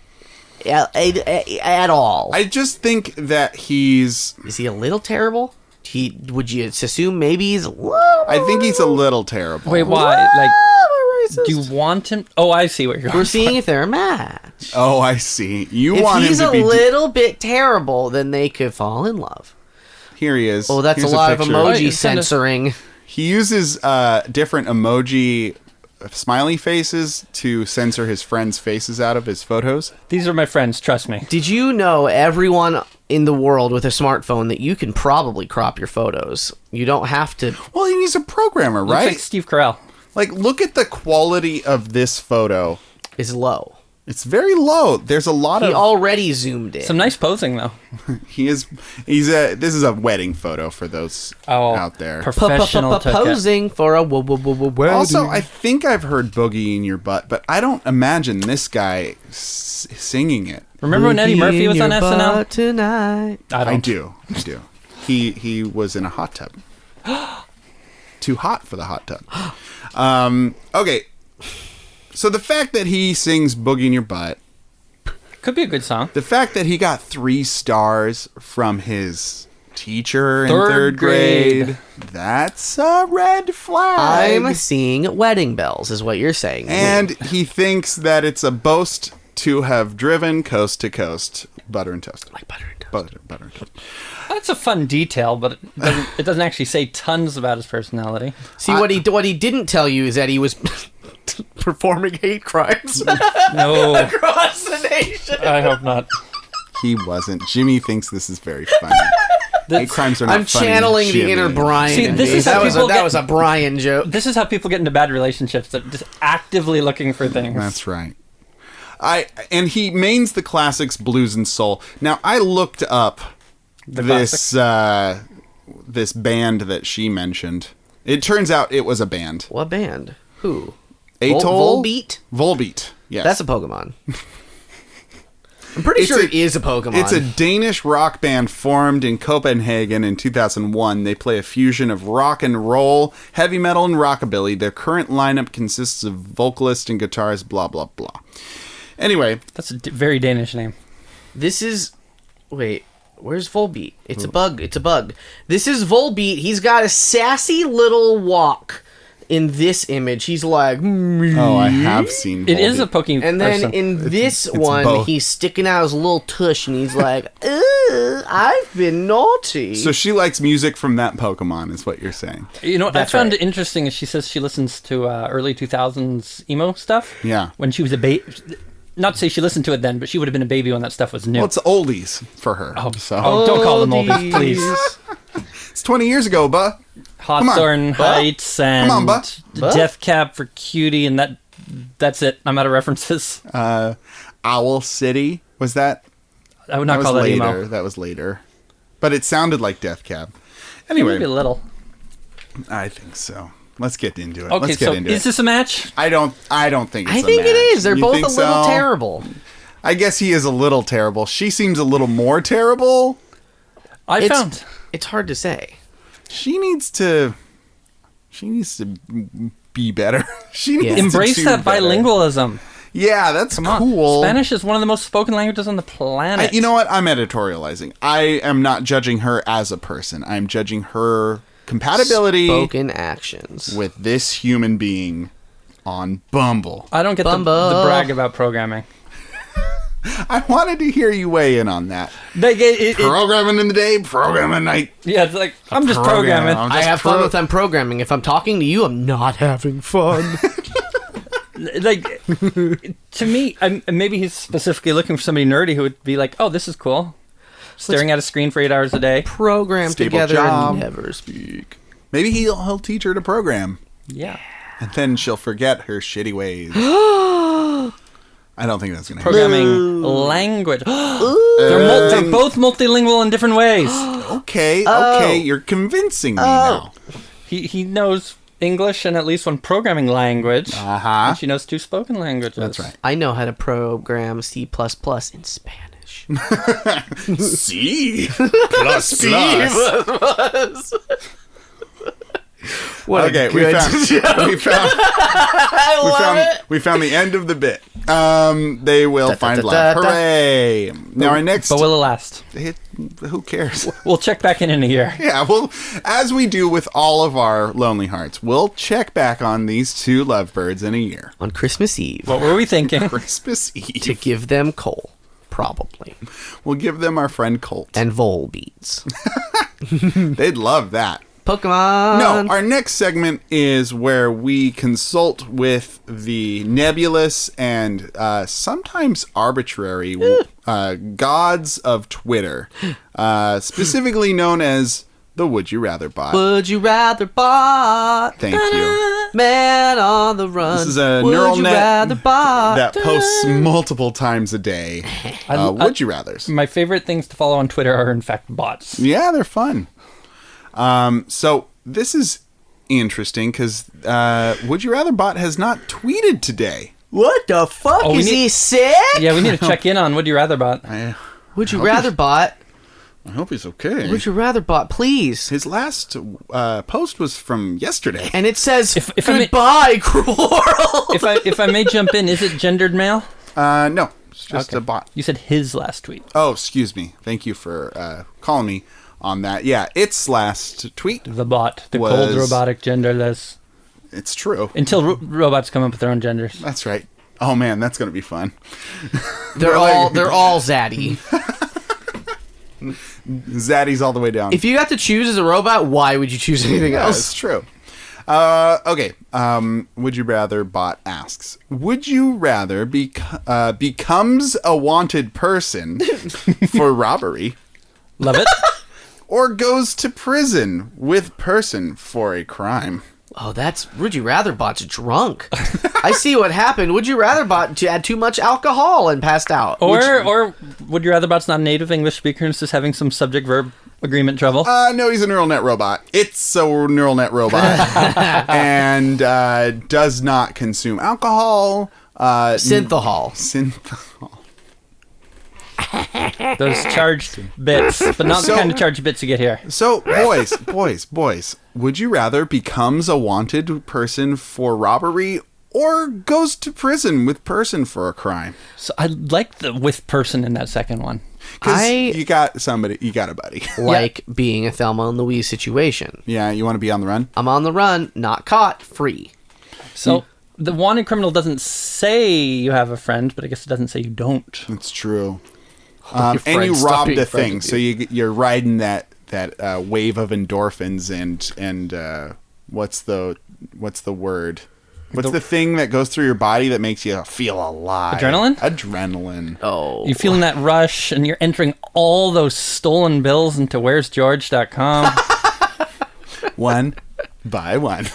At all? I just think that he's. Is he a little terrible? Would you assume maybe he's a little... I think he's a little terrible. Wait, why? Like, racist? do you want him? Oh, I see what you're going We're for. seeing if they're a match. Oh, I see. You If want him he's to a be. little bit terrible, then they could fall in love. Here he is. Oh, that's Here's a lot of picture. emoji Oh, you send us- censoring. He uses different emoji smiley faces to censor his friends' faces out of his photos. These are my friends, trust me. Did you know, everyone in the world with a smartphone, that you can probably crop your photos? You don't have to. Well, he's a programmer, Looks right? like Steve Carell. Like, look at the quality of this photo. Is low. It's very low. There's a lot He of... already zoomed in. Some nice posing, though. This is a wedding photo for those out there. Professional took it. Posing for a wedding. Also, I think I've heard Boogie in Your Butt, but I don't imagine this guy singing it. Remember when Eddie Murphy was on SNL? Tonight. I do. He was in a hot tub. Too hot for the hot tub. Okay. So the fact that he sings Boogie in Your Butt, Could be a good song. the fact that he got 3 stars from his teacher in Third third grade, grade. that's a red flag. I'm seeing wedding bells, is what you're saying. And he thinks that it's a boast to have driven coast to coast, butter and toast. like butter and toast. Butter and toast. That's a fun detail, but it doesn't actually say tons about his personality. See, what he didn't tell you is that he was performing hate crimes No, across the nation. I hope not. He wasn't. Jimmy thinks this is very funny. Hate crimes are not I'm funny. channeling the Jimmy. inner Brian. See, in this me. is how that people was a Brian joke. This is how people get into bad relationships. They're just actively looking for things. That's right. And he mains the classics, blues and soul. Now, I looked up this band that she mentioned. It turns out it was a band. What band? Who? Atoll? Volbeat? Volbeat, yes. That's a Pokemon. I'm pretty sure it is a Pokemon. It's a Danish rock band formed in Copenhagen in 2001. They play a fusion of rock and roll, heavy metal, and rockabilly. Their current lineup consists of vocalist and guitarist, blah, blah, blah. Anyway. That's a very Danish name. This is... Wait, where's Volbeat? It's a bug. It's a bug. This is Volbeat. He's got a sassy little walk. In this image, he's like... Oh, I have seen It is a Volbeat. Pokemon. And then in this it's one, both. he's sticking out his little tush, and he's like, "Ugh, I've been naughty." So she likes music from that Pokemon, is what you're saying. You know what That's I found right. interesting is she says she listens to early 2000s emo stuff. Yeah. When she was a baby. Not to say she listened to it then, but she would have been a baby when that stuff was new. Well, it's oldies for her. Oh, so don't call them oldies, please. It's 20 years ago, buh. Hawthorne Heights and Come on, buh. Death Cab for Cutie, and that's it. I'm out of references. Owl City, was that? I would not call that later. emo. That was later. But it sounded like Death Cab. Maybe Anyway, a little. I think so. Let's get into it. Okay, Let's get so into is it. this a match? I don't think it's I a think it match. is. They're You both think a little so? terrible. I guess he is a little terrible. She seems a little more terrible. It's hard to say. She needs to be better. She needs to Embrace do that better. bilingualism. Yeah, that's Come on. cool. Spanish is one of the most spoken languages on the planet. You know what? I'm editorializing. I am not judging her as a person. I'm judging her compatibility Spoken actions. with this human being on Bumble. I don't get the Bumble. brag about programming. I wanted to hear you weigh in on that. It- Programming in the day, programming at night. yeah, it's like, I'm just program. programming. I'm I just have fun with I'm programming. If I'm talking to you, I'm not having fun. Like, to me, maybe he's specifically looking for somebody nerdy who would be like, oh, this is cool. Staring at a screen for 8 hours a day. Program Stable together job. and never speak. Maybe he'll teach her to program. Yeah. And then she'll forget her shitty ways. I don't think that's going to happen. Programming language. They're both multilingual in different ways. Okay, you're convincing me now. He knows English and at least one programming language. Uh-huh. And she knows 2 spoken languages. That's right. I know how to program C++ in Spanish. C plus plus. What Okay, a good joke. we found the end of the bit. They will find love. Hooray! Now our next. But will it last? Who cares? We'll check back in a year. Yeah, well, as we do with all of our lonely hearts, we'll check back on these 2 lovebirds in a year. On Christmas Eve. What were we thinking? Christmas Eve. To give them coal. Probably. We'll give them our friend Colt. And Volbeats. They'd love that. Pokemon. No, our next segment is where we consult with the nebulous and sometimes arbitrary gods of Twitter, specifically known as the Would You Rather bot. Would you rather bot? Thank you. Man on the run. This is a Would neural you net rather bot? that posts multiple times a day. Would you rathers? My favorite things to follow on Twitter are, in fact, bots. Yeah, they're fun. So this is interesting because Would You Rather bot has not tweeted today. What the fuck? Is he sick? Yeah, we need to check in on Would You Rather bot. Would you rather bot? I hope he's okay. Would you rather bot, please? His last post was from yesterday. And it says, if goodbye, cruel world. If I may jump in, is it gendered male? No, it's just a bot. You said his last tweet. Oh, excuse me. Thank you for calling me on that. Yeah, its last tweet. The bot. The cold, robotic, genderless. It's true. Until robots come up with their own genders. That's right. Oh, man, that's going to be fun. They're all zaddy. Zaddy's all the way down. If you got to choose as a robot, why would you choose anything else? That's true. Okay. Would You Rather bot asks, would you rather becomes a wanted person for robbery? Love it. Or goes to prison with person for a crime? Oh, that's Would You Rather bot's drunk. I see what happened. Would you rather bot had too much alcohol and passed out? Or Would You Rather bot's not a native English speaker and is just having some subject-verb agreement trouble? No, he's a neural net robot. It's a neural net robot. And does not consume alcohol. Synthahol. Synthahol. Those charged bits, but not the kind of charged bits you get here. So, boys, would you rather becomes a wanted person for robbery or goes to prison with person for a crime? So I like the with person in that second one. Because you got a buddy. Like being a Thelma and Louise situation. Yeah, you want to be on the run? I'm on the run, not caught, free. So the wanted criminal doesn't say you have a friend, but I guess it doesn't say you don't. That's true. And you robbed a thing, so you're riding that wave of endorphins and what's the word? What's the thing that goes through your body that makes you feel alive? Adrenaline. Oh. You're feeling that rush, and you're entering all those stolen bills into where'sgeorge.com. One by one.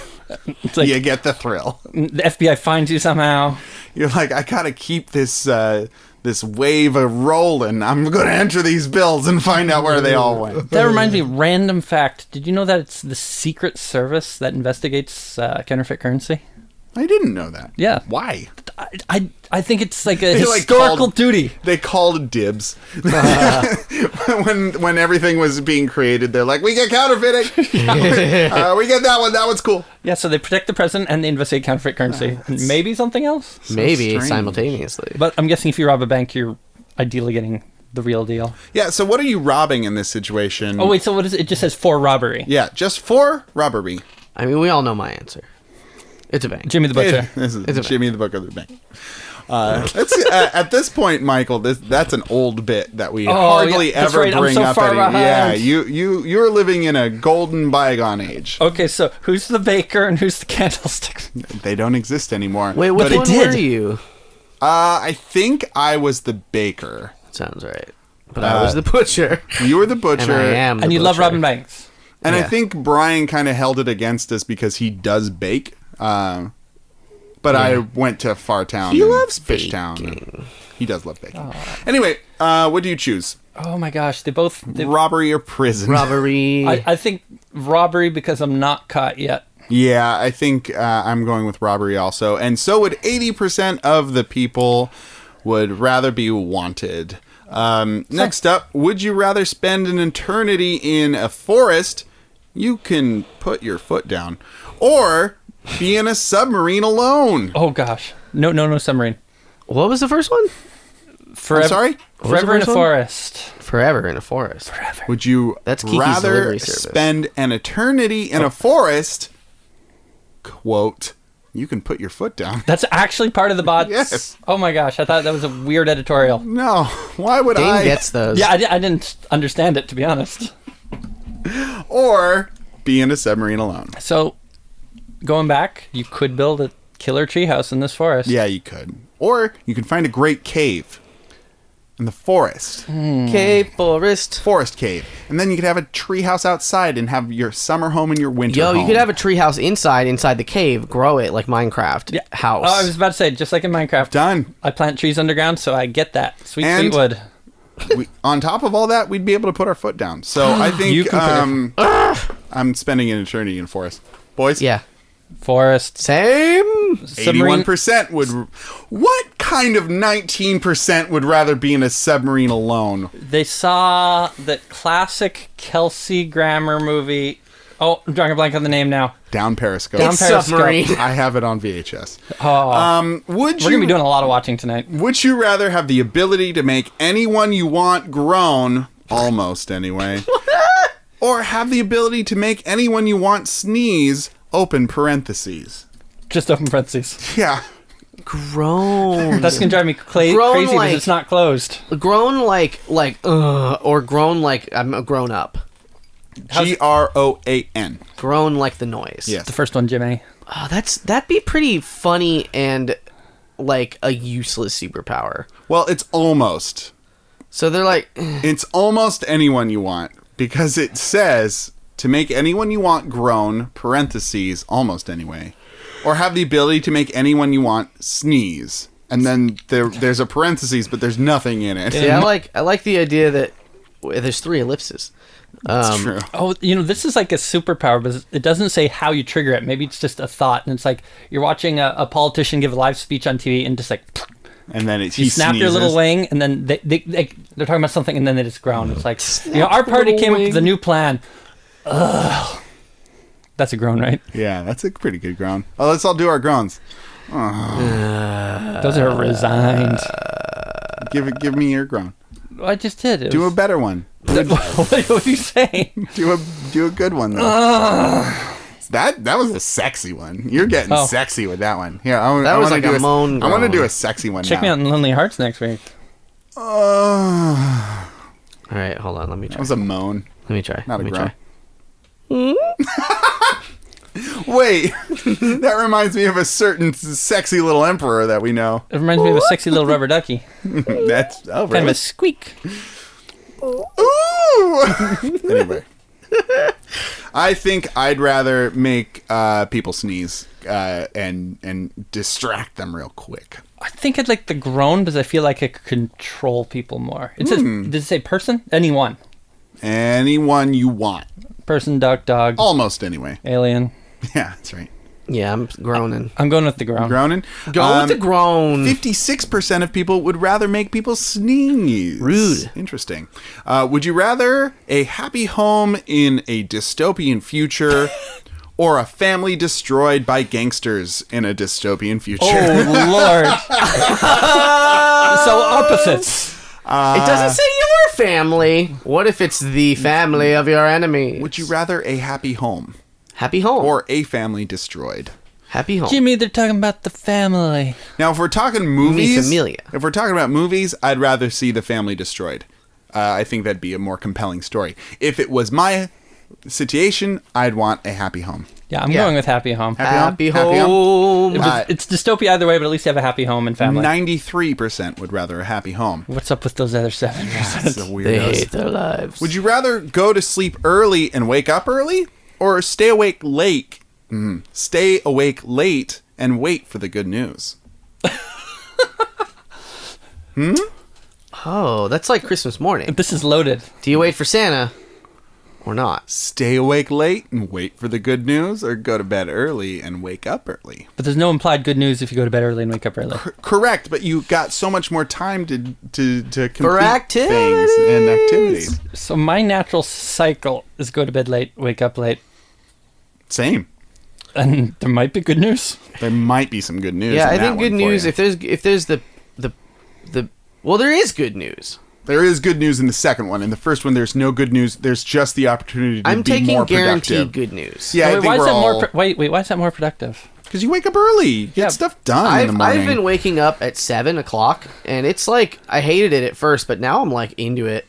It's like, you get the thrill. The FBI finds you somehow. You're like, I gotta keep this wave of rolling. I'm gonna enter these bills and find out where they all went. That reminds me, random fact. Did you know that it's the Secret Service that investigates counterfeit currency? I didn't know that. Yeah. Why? I think it's like a historical duty. They called dibs. when everything was being created, they're like, we get counterfeiting. We get that one. That one's cool. Yeah, so they protect the president and they investigate counterfeit currency. And maybe something else? Maybe strange. simultaneously. But I'm guessing if you rob a bank, you're ideally getting the real deal. Yeah, so what are you robbing in this situation? Oh, wait, so what is it? It just says for robbery. Yeah, just for robbery. I mean, we all know my answer. It's a bank. Jimmy the Butcher. This is Jimmy the Butcher of the bank. At this point, Michael, that's an old bit that we hardly ever bring up anymore. Yeah, you're living in a golden bygone age. Okay, so who's the baker and who's the candlestick? They don't exist anymore. Wait, which one were you? I think I was the baker. Sounds right. But I was the butcher. You were the butcher. And I am and you love robbing banks. And I think Brian kind of held it against us because he does bake. But I went to Fartown. He loves Fishtown. He does love baking. Anyway, what do you choose? Oh my gosh, they both... Robbery or prison? Robbery. I think robbery because I'm not caught yet. Yeah, I think I'm going with robbery also. And so would 80% of the people would rather be wanted. Next up, would you rather spend an eternity in a forest? You can put your foot down. Or be in a submarine alone. Oh gosh. No submarine. What was the first one? Forever, I'm sorry? Forever in a forest. Forever in a forest. Forever. Would you rather spend an eternity in a forest? Quote, you can put your foot down. That's actually part of the bots. Yes. Oh my gosh, I thought that was a weird editorial. No, why would Dane gets those. Yeah, I didn't understand it, to be honest. Or be in a submarine alone. So, going back, you could build a killer treehouse in this forest. Yeah, you could. Or you could find a great cave in the forest. Cave forest. Forest cave. And then you could have a treehouse outside and have your summer home and your winter home. You could have a treehouse inside the cave, grow it like Minecraft house. Oh, I was about to say, just like in Minecraft. Done. I plant trees underground, so I get that. Sweet wood. On top of all that, we'd be able to put our foot down. So I think I'm spending an eternity in a forest. Boys? Yeah. Forest. Same. 81% would... What kind of 19% would rather be in a submarine alone? They saw the classic Kelsey Grammer movie. Oh, I'm drawing a blank on the name now. Down Periscope. It's submarine. I have it on VHS. We're going to be doing a lot of watching tonight. Would you rather have the ability to make anyone you want groan, almost anyway, or have the ability to make anyone you want sneeze, open parentheses? Just open parentheses. Yeah. Groan. That's going to drive me crazy because it's not closed. Groan or groan like I'm a grown up. GROAN. Groan like the noise. Yes. The first one, Jimmy. Oh, that'd be pretty funny and like a useless superpower. Well, it's almost. So they're like... It's almost anyone you want, because it says to make anyone you want groan, parentheses, almost anyway, or have the ability to make anyone you want sneeze. And then there's a parentheses, but there's nothing in it. Yeah, I like the idea that there's 3 ellipses. That's true. Oh, this is like a superpower, but it doesn't say how you trigger it. Maybe it's just a thought, and it's like you're watching a politician give a live speech on TV, and just like, and then you snap your little wing, and then they're talking about something, and then they just groan. It's like, our party came up with a new plan. Ugh. That's a groan, right? Yeah, that's a pretty good groan. Oh, let's all do our groans. Those are resigned. Give me your groan. I just did. Do a better one. What are you saying? Do a good one though. That was a sexy one. You're getting sexy with that one. Here, that was like a moan. I want to do a sexy one. Check me out in Lonely Hearts next week. All right, hold on. Let me try. That was a moan. Let me try. Not a groan. Wait, that reminds me of a certain sexy little emperor that we know. It reminds me of a sexy little rubber ducky. That's really? Kind of a squeak. Ooh. Anyway, I think I'd rather make people sneeze and distract them real quick. I think I'd like the groan because I feel like I could control people more. It says, does it say person? Anyone. Anyone you want. Person, duck, dog. Almost anyway. Alien. Yeah, that's right. Yeah, I'm groaning. I'm going with the groan. Groaning? Go with the groan. 56% of people would rather make people sneeze. Rude. Interesting. Would you rather a happy home in a dystopian future or a family destroyed by gangsters in a dystopian future? Oh, Lord. So opposites. It doesn't say your family. What if it's the family of your enemy? Would you rather a happy home? Happy home. Or a family destroyed? Happy home. Jimmy, they're talking about the family. Now, if we're talking movies, familia. If we're talking about movies, I'd rather see the family destroyed. I think that'd be a more compelling story. If it was my situation, I'd want a happy home. Yeah, I'm going with happy home. Happy home. It's dystopia either way, but at least you have a happy home and family. 93% would rather a happy home. What's up with those other 7%? That's the weirdos. They hate their lives. Would you rather go to sleep early and wake up early, or stay awake late? Stay awake late and wait for the good news. Oh, that's like Christmas morning. This is loaded. Do you wait for Santa or not? Stay awake late and wait for the good news, or go to bed early and wake up early? But there's no implied good news if you go to bed early and wake up early. Correct, but you got so much more time to complete For activities. things and activities. So my natural cycle is go to bed late, wake up late. Same. And there might be good news. There might be some good news. Yeah, in I think that good one for news. you. If there's the well, there is good news. There is good news in the second one. In the first one, there's no good news. There's just the opportunity to I'm be taking more guaranteed productive. good news. Yeah, I wait, think why is we're that all... wait, why is that more productive? Because you wake up early. You get stuff done in the morning. I've been waking up at 7 o'clock, and it's like I hated it at first, but now I'm like into it.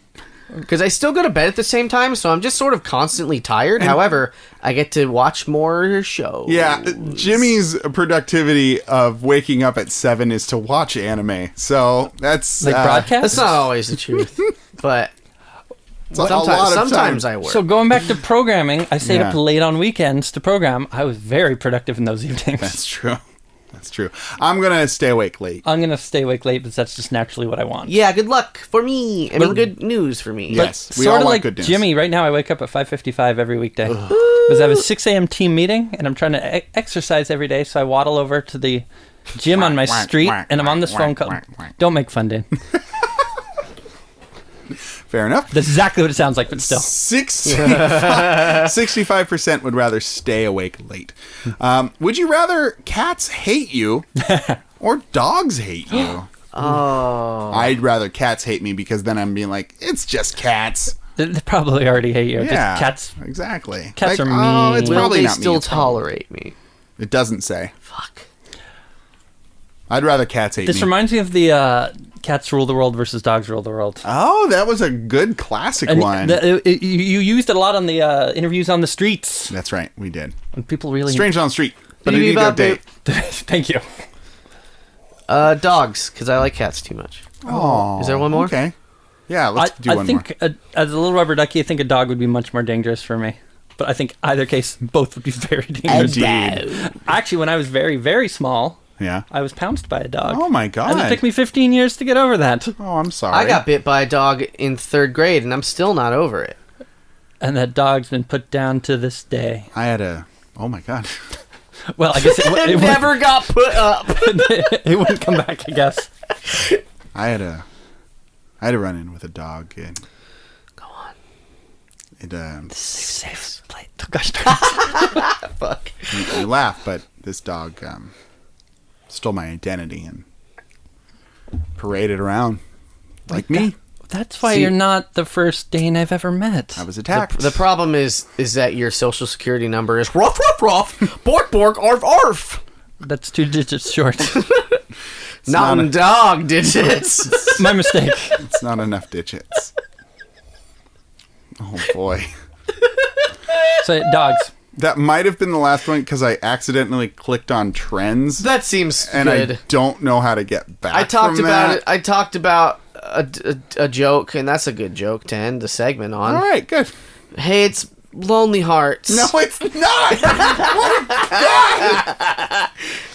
Because I still go to bed at the same time, so I'm just sort of constantly tired. However, I get to watch more shows. Yeah, Jimmy's productivity of waking up at 7 is to watch anime. So that's Like broadcast? That's not always the truth, but a lot of sometimes time. I work. So going back to programming, I stayed up Yeah. late on weekends to program. I was very productive in those evenings. That's true. That's true. I'm going to stay awake late. I'm going to stay awake late because that's just naturally what I want. Yeah, good luck for me. I mean, good news for me. Yes, we Sort all of want like good news. Jimmy, right now I wake up at 5:55 every weekday. Because I have a 6 a.m. team meeting, and I'm trying to exercise every day, so I waddle over to the gym on my street, and I'm on this phone call. Don't make fun, Dan. Fair enough. That's exactly what it sounds like, but still. 65% would rather stay awake late. Would you rather cats hate you or dogs hate you? Oh. I'd rather cats hate me because then I'm being like, it's just cats. They probably already hate you. Yeah, Just cats. exactly. Cats Like, are oh, mean. it's Will probably they not me, still it's probably- tolerate me? It doesn't say. Fuck. I'd rather cats hate This me. reminds me of the cats rule the world versus dogs rule the world. Oh, that was a good classic And one. you used it a lot on the interviews on the streets. That's right, we did. And people really... Strange on the street, but a Beep, go beep, date. Thank you. Dogs, because I like cats too much. Oh, Is there one more? Okay. Yeah, let's do I one think as a little rubber ducky, I think a dog would be much more dangerous for me. But I think either case, both would be very dangerous. Indeed. Actually, when I was very, very small, Yeah. I was pounced by a dog. Oh my god. And it took me 15 years to get over that. Oh, I'm sorry. I got bit by a dog in 3rd grade, and I'm still not over it. And that dog's been put down to this day. I had a. Oh my god. Well, I guess it never got put up. It wouldn't come back, I guess. I had a run in with a dog, and Go on. it. Safe. Play. Oh, gosh, Fuck. You laugh, but this dog stole my identity and paraded around like me. That's why See- you're not the first Dane I've ever met. I was attacked. The problem is that your social security number is ruff, ruff, ruff, bork, bork, arf, arf. That's 2 digits short. Not in dog digits. My mistake. It's not enough digits. Oh boy. So, dogs. That might have been the last one because I accidentally clicked on trends, That seems and good. I don't know how to get back. I talked from about that. it. I talked about a joke, and that's a good joke to end the segment on. All right, good. Hey, it's Lonely Hearts. No, it's not. What? God!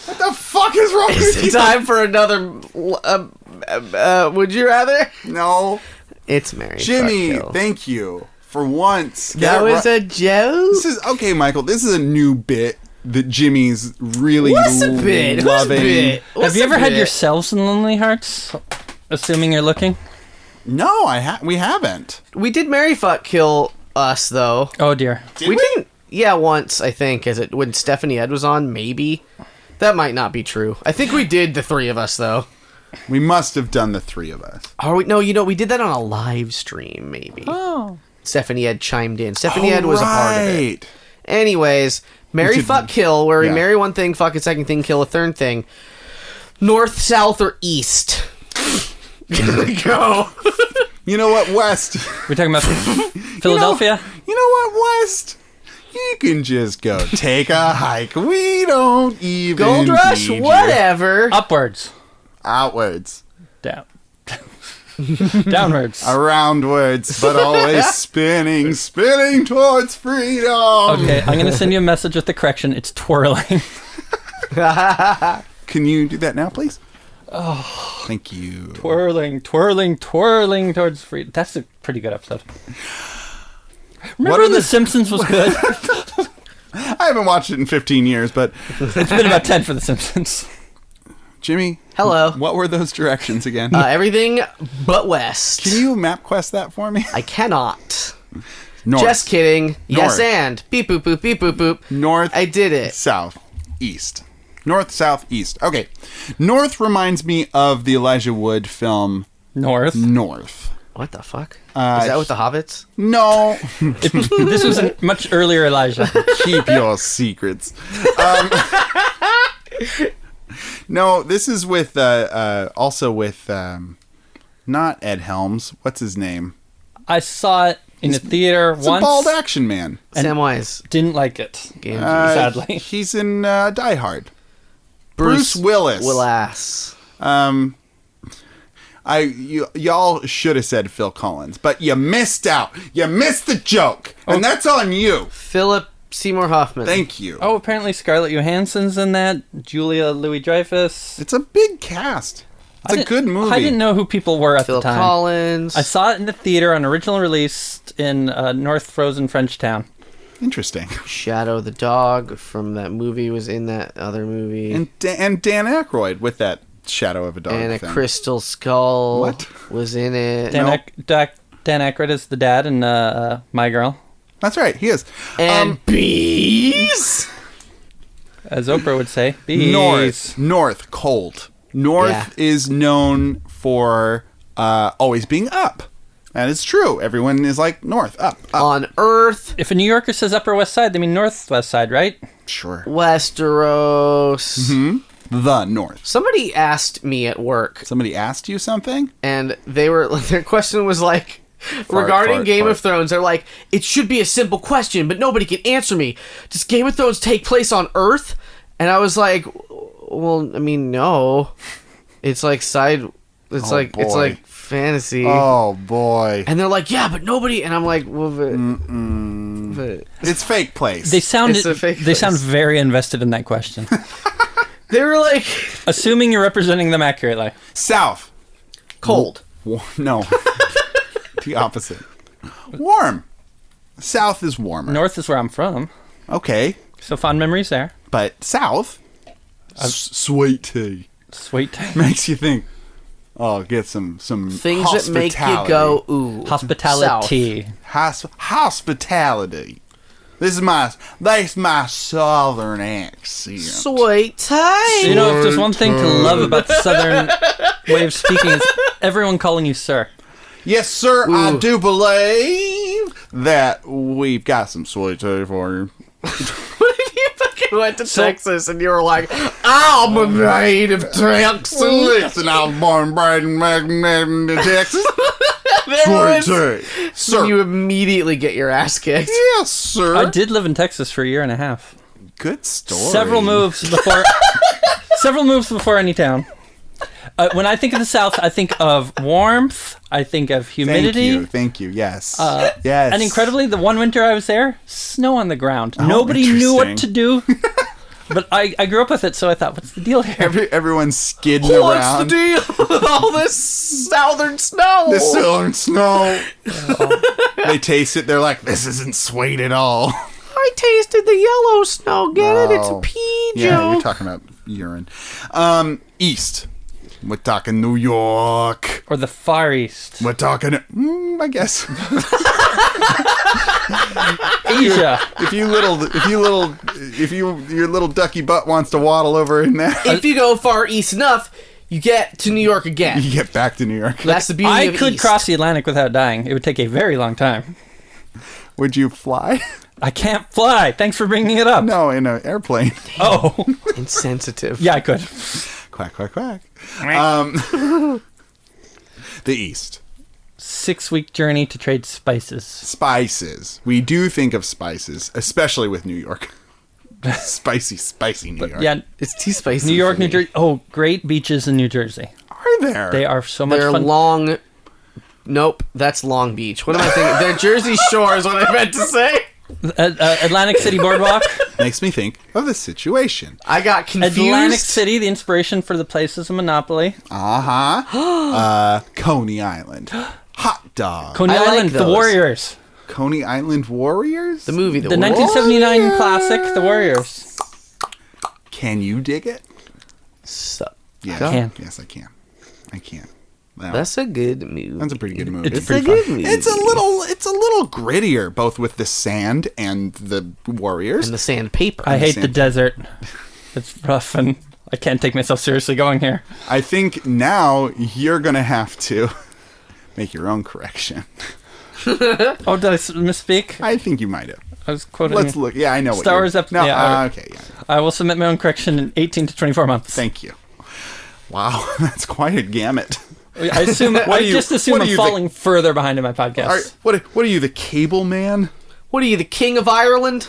What the fuck is wrong with It's you? time for another. Would you rather? No, It's Mary. Jimmy. Fuck Kill. Thank you for once. That Get it was right. a joke. This is okay, Michael. This is a new bit that Jimmy's really What's a bit? Who's loving. bit? Have What's you a ever had bit? yourselves some Lonely Hearts? Assuming you're looking. No, we haven't. We did Mary Fuck Kill Us though. Oh dear. Did we didn't. Yeah, once I think. When Stephanie Ed was on, maybe. That might not be true. I think we did the 3 of us though. We must have done the 3 of us. Are we? No, we did that on a live stream. Maybe. Oh. Stephanie Ed chimed in. Stephanie Ed was a part of it. Right. Anyways, Mary should- Fuck Kill, where we yeah. marry one thing, fuck a second thing, kill a third thing. North, south, or east? Go. You know what, West? We're talking about Philadelphia? You know what, West? You can just go take a hike. We don't even Gold Rush, need you. whatever. Upwards. Outwards. Down. Downwards. Aroundwards, but always spinning towards freedom. Okay, I'm going to send you a message with the correction. It's twirling. Can you do that now, please? Oh. Thank you. twirling towards freedom. That's a pretty good episode. What Remember are The the- Simpsons was good? I haven't watched it in 15 years, but It's been about 10 for The Simpsons. Jimmy. Hello. What were those directions again? Everything but west. Can you map quest that for me? I cannot. North. Just kidding. Yes, North. and. Beep, boop, boop, beep, boop, boop. North. I did it. South. East. North, south, east. Okay. North reminds me of the Elijah Wood film North. North. What the fuck? Is that with the hobbits? No. This was a much earlier Elijah. Keep your secrets. No, this is with also with not Ed Helms. What's his name? I saw it in a theater It's once. a bald action man. Samwise Didn't like it. Gamgee. Sadly. He's in Die Hard. Bruce Willis. Willis. Y'all should have said Phil Collins, but you missed out. You missed the joke, and that's on you. Philip Seymour Hoffman. Thank you. Oh, apparently Scarlett Johansson's in that. Julia Louis-Dreyfus. It's a big cast. It's a good movie. I didn't know who people were at Philip the time. Collins. I saw it in the theater on original release in North Frozen French Town. Interesting. Shadow the dog from that movie was in that other movie. And Dan Aykroyd with that Shadow of a Dog And a thing. crystal skull What? was in it. Dan Aykroyd is the dad in My Girl. That's right, he is. And bees. As Oprah would say. Bees. North, cold. North is known for always being up. And it's true. Everyone is like north, up. On Earth. If a New Yorker says Upper West Side, they mean Northwest Side, right? Sure. Westeros. The North. Somebody asked me at work, Somebody asked you something? and their question was like, regarding Game of Thrones, they're like, it should be a simple question, but nobody can answer me. Does Game of Thrones take place on Earth? And I was like, well, I mean, no. It's like it's like fantasy. Oh, boy. And they're like, yeah, but nobody. And I'm like, well, but It's fake place. They sound It's a fake they sound place. very invested in that question. they were like, Assuming you're representing them accurately. South. cold. No. The opposite. Warm. South is warmer. North is where I'm from. Okay. So fond memories there. But south, sweet tea. Sweet. Makes you think, oh, get some Things that make you go, ooh. Hospitality. Hospitality. That's my southern accent. Sweet tea. You know, if there's one thing to love about the southern way of speaking, is everyone calling you sir. Yes, sir, I Ooh. do believe that we've got some sweet tea for you. What if you fucking went to Texas and you were like, I'm a native Texas? Listen, I was born and bred in Texas. Sweet tea. Sir. You immediately get your ass kicked. Yes, sir. I did live in Texas for a year and a half. Good story. Several moves before any town. When I think of the South, I think of warmth. I think of humidity. Thank you. Yes. Yes. And incredibly, the one winter I was there, snow on the ground. Oh, Nobody knew what interesting. to do. But I grew up with it, so I thought, what's the deal here? Everyone's skidding What's around. the deal with all this southern snow? The southern snow. They taste it. They're like, this isn't sweet at all. I tasted the yellow snow. Get it? It's a Oh. pea Yeah, joke. you're talking about urine. East. We're talking New York. Or the Far East. We're talking, I guess. Asia. if your little ducky butt wants to waddle over in that, If you go far east enough, you get to New York again. you get back to New York. That's the beauty I of could East. cross the Atlantic without dying. It would take a very long time. Would you fly? I can't fly. Thanks for bringing it up. No, in an airplane. Oh. Insensitive. Yeah, I could. Quack, quack, quack. The East. 6-week journey to trade spices. Spices. We do think of spices, especially with New York. Spicy New York. Yeah, it's too spicy. New York, for New me. Jersey. Oh, great beaches in New Jersey. Are there? They are so much They're fun. long. Nope, that's Long Beach. What am I thinking? They're Jersey Shore is what I meant to say. Atlantic City Boardwalk. Makes me think of the situation. I got confused. Atlantic City, the inspiration for the place is a monopoly. Coney Island. Hot dog. Coney I like Island, the those. Warriors. Coney Island Warriors? The movie, The 1979 classic, The Warriors. Can you dig it? Yeah. I can. Yes, I can. I can. Wow. That's a good movie. That's a pretty good movie. It's a pretty good fun. movie. It's a little grittier, both with the sand and the warriors. And the sandpaper. I hate the Sand. desert. It's rough and I can't take myself seriously going here. I think now you're gonna have to make your own correction. Oh, did I misspeak? I think you might have. I was quoting. Let's look. Yeah, I know. Star Wars No, yeah, okay. Yeah. I will submit my own correction in 18 to 24 months. Thank you. Wow, that's quite a gamut. I assume. I just assume I'm falling further behind in my podcast. What are you, the cable man? What are you, the king of Ireland?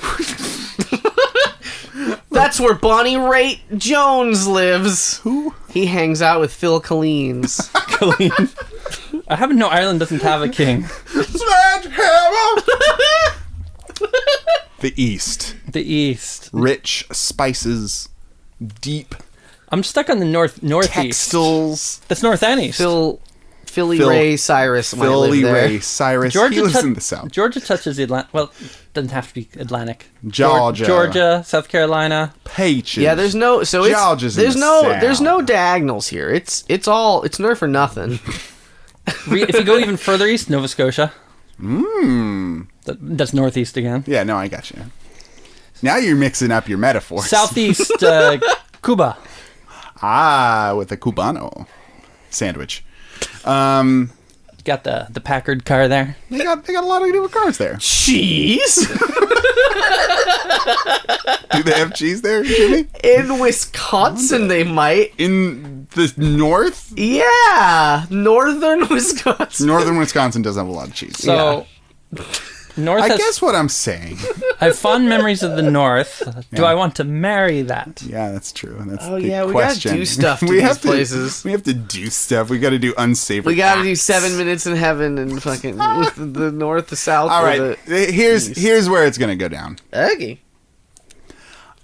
That's where Bonnie Raitt Jones lives. Who? He hangs out with Phil Collins. I happen to know Ireland doesn't have a king. Sledgehammer! The East. The East. Rich spices, deep I'm stuck on the northeast. textiles. That's north and east. Philly Ray Cyrus might live Philly there. Ray Cyrus. He lives in the South. Georgia touches the Atlantic. Well, doesn't have to be Atlantic. Georgia, South Carolina. Peaches. Yeah, there's no. So Georgia's there's in the no. South. There's no diagonals here. It's nerf or nothing. If you go even further east, Nova Scotia. That's northeast again. Yeah, no, I got you. Now you're mixing up your metaphors. Southeast, Cuba. With a Cubano sandwich. Got the Packard car there. They got a lot of different cars there. Cheese Do they have cheese there, Jimmy? in Wisconsin, they might. In the north? Yeah, northern Wisconsin. Northern Wisconsin does have a lot of cheese. So, north. I has, guess what I'm saying. I have fond memories of the north. Do I want to marry that? Yeah, that's true. And that's Oh, the yeah, we question. gotta do stuff to We these have places. We have to do stuff. We got to do unsavory We gotta do acts. 7 minutes in heaven and fucking the north, the south. All or right, the here's where it's gonna go down. Okay.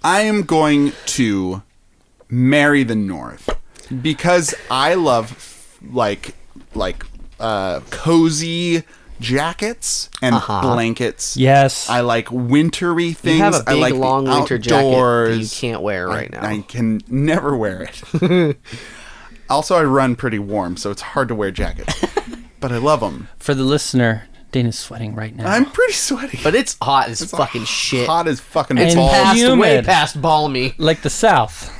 I am going to marry the North because I love cozy jackets and blankets. Yes. I like wintry things. You have a big, I like long the winter outdoors. jacket that you can't wear right now. I can never wear it. Also, I run pretty warm, so it's hard to wear jackets. But I love them. For the listener, Dana's sweating right now. I'm pretty sweaty. But it's hot as fucking shit. Hot as fucking And balls. humid. Way past balmy. Like the South.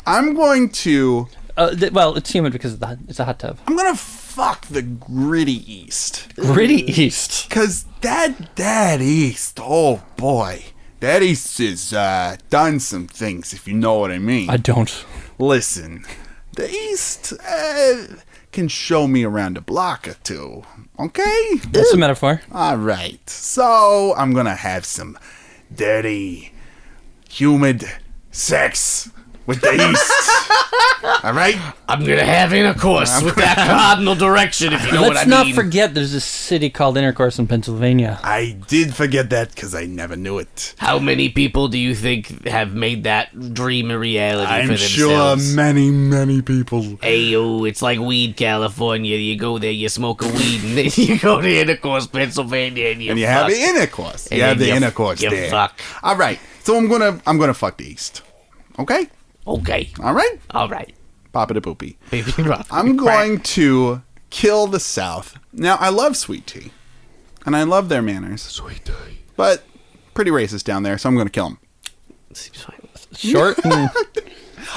I'm going to... Well, it's humid because it's a hot tub. I'm going to fuck the gritty East. Gritty East. Because that East, oh boy. That East has done some things, if you know what I mean. I don't. Listen, the East can show me around a block or two, okay? That's a metaphor. All right. So I'm going to have some dirty, humid sex with the East. All right? I'm gonna have intercourse with that cardinal direction, if you know what I Let's mean. not forget there's a city called Intercourse in Pennsylvania. I did forget that because I never knew it. How many people do you think have made that dream a reality for I'm themselves? sure many people. Ayo, it's like weed, California. You go there, you smoke a weed, and then you go to Intercourse, Pennsylvania, and you have fuck. the intercourse. And You have then the intercourse you there. fuck. All right. So I'm gonna fuck the East. Okay? Okay. All right? All right. Pop it a poopy. Baby rock. I'm going to kill the South. Now, I love sweet tea. And I love their manners. Sweet tea. But pretty racist down there, so I'm going to kill them. Seems fine. Short and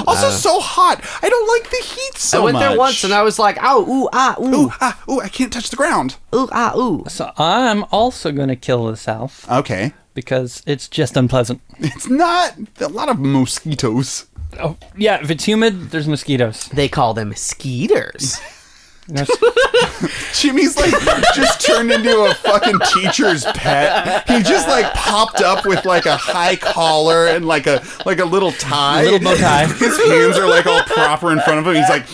Also, so hot. I don't like the heat so much. I went there once and I was like, ow, ooh, ah, ooh. Ooh, I can't touch the ground. Ooh, ah, ooh. So I'm also going to kill the South Okay. because it's just unpleasant. It's not a lot of mosquitoes. Oh, yeah, if it's humid, there's mosquitoes. They call them skeeters. Jimmy's like just turned into a fucking teacher's pet. He just like popped up with like a high collar and like a little tie. A little bow tie. His hands are like all proper in front of him. He's like,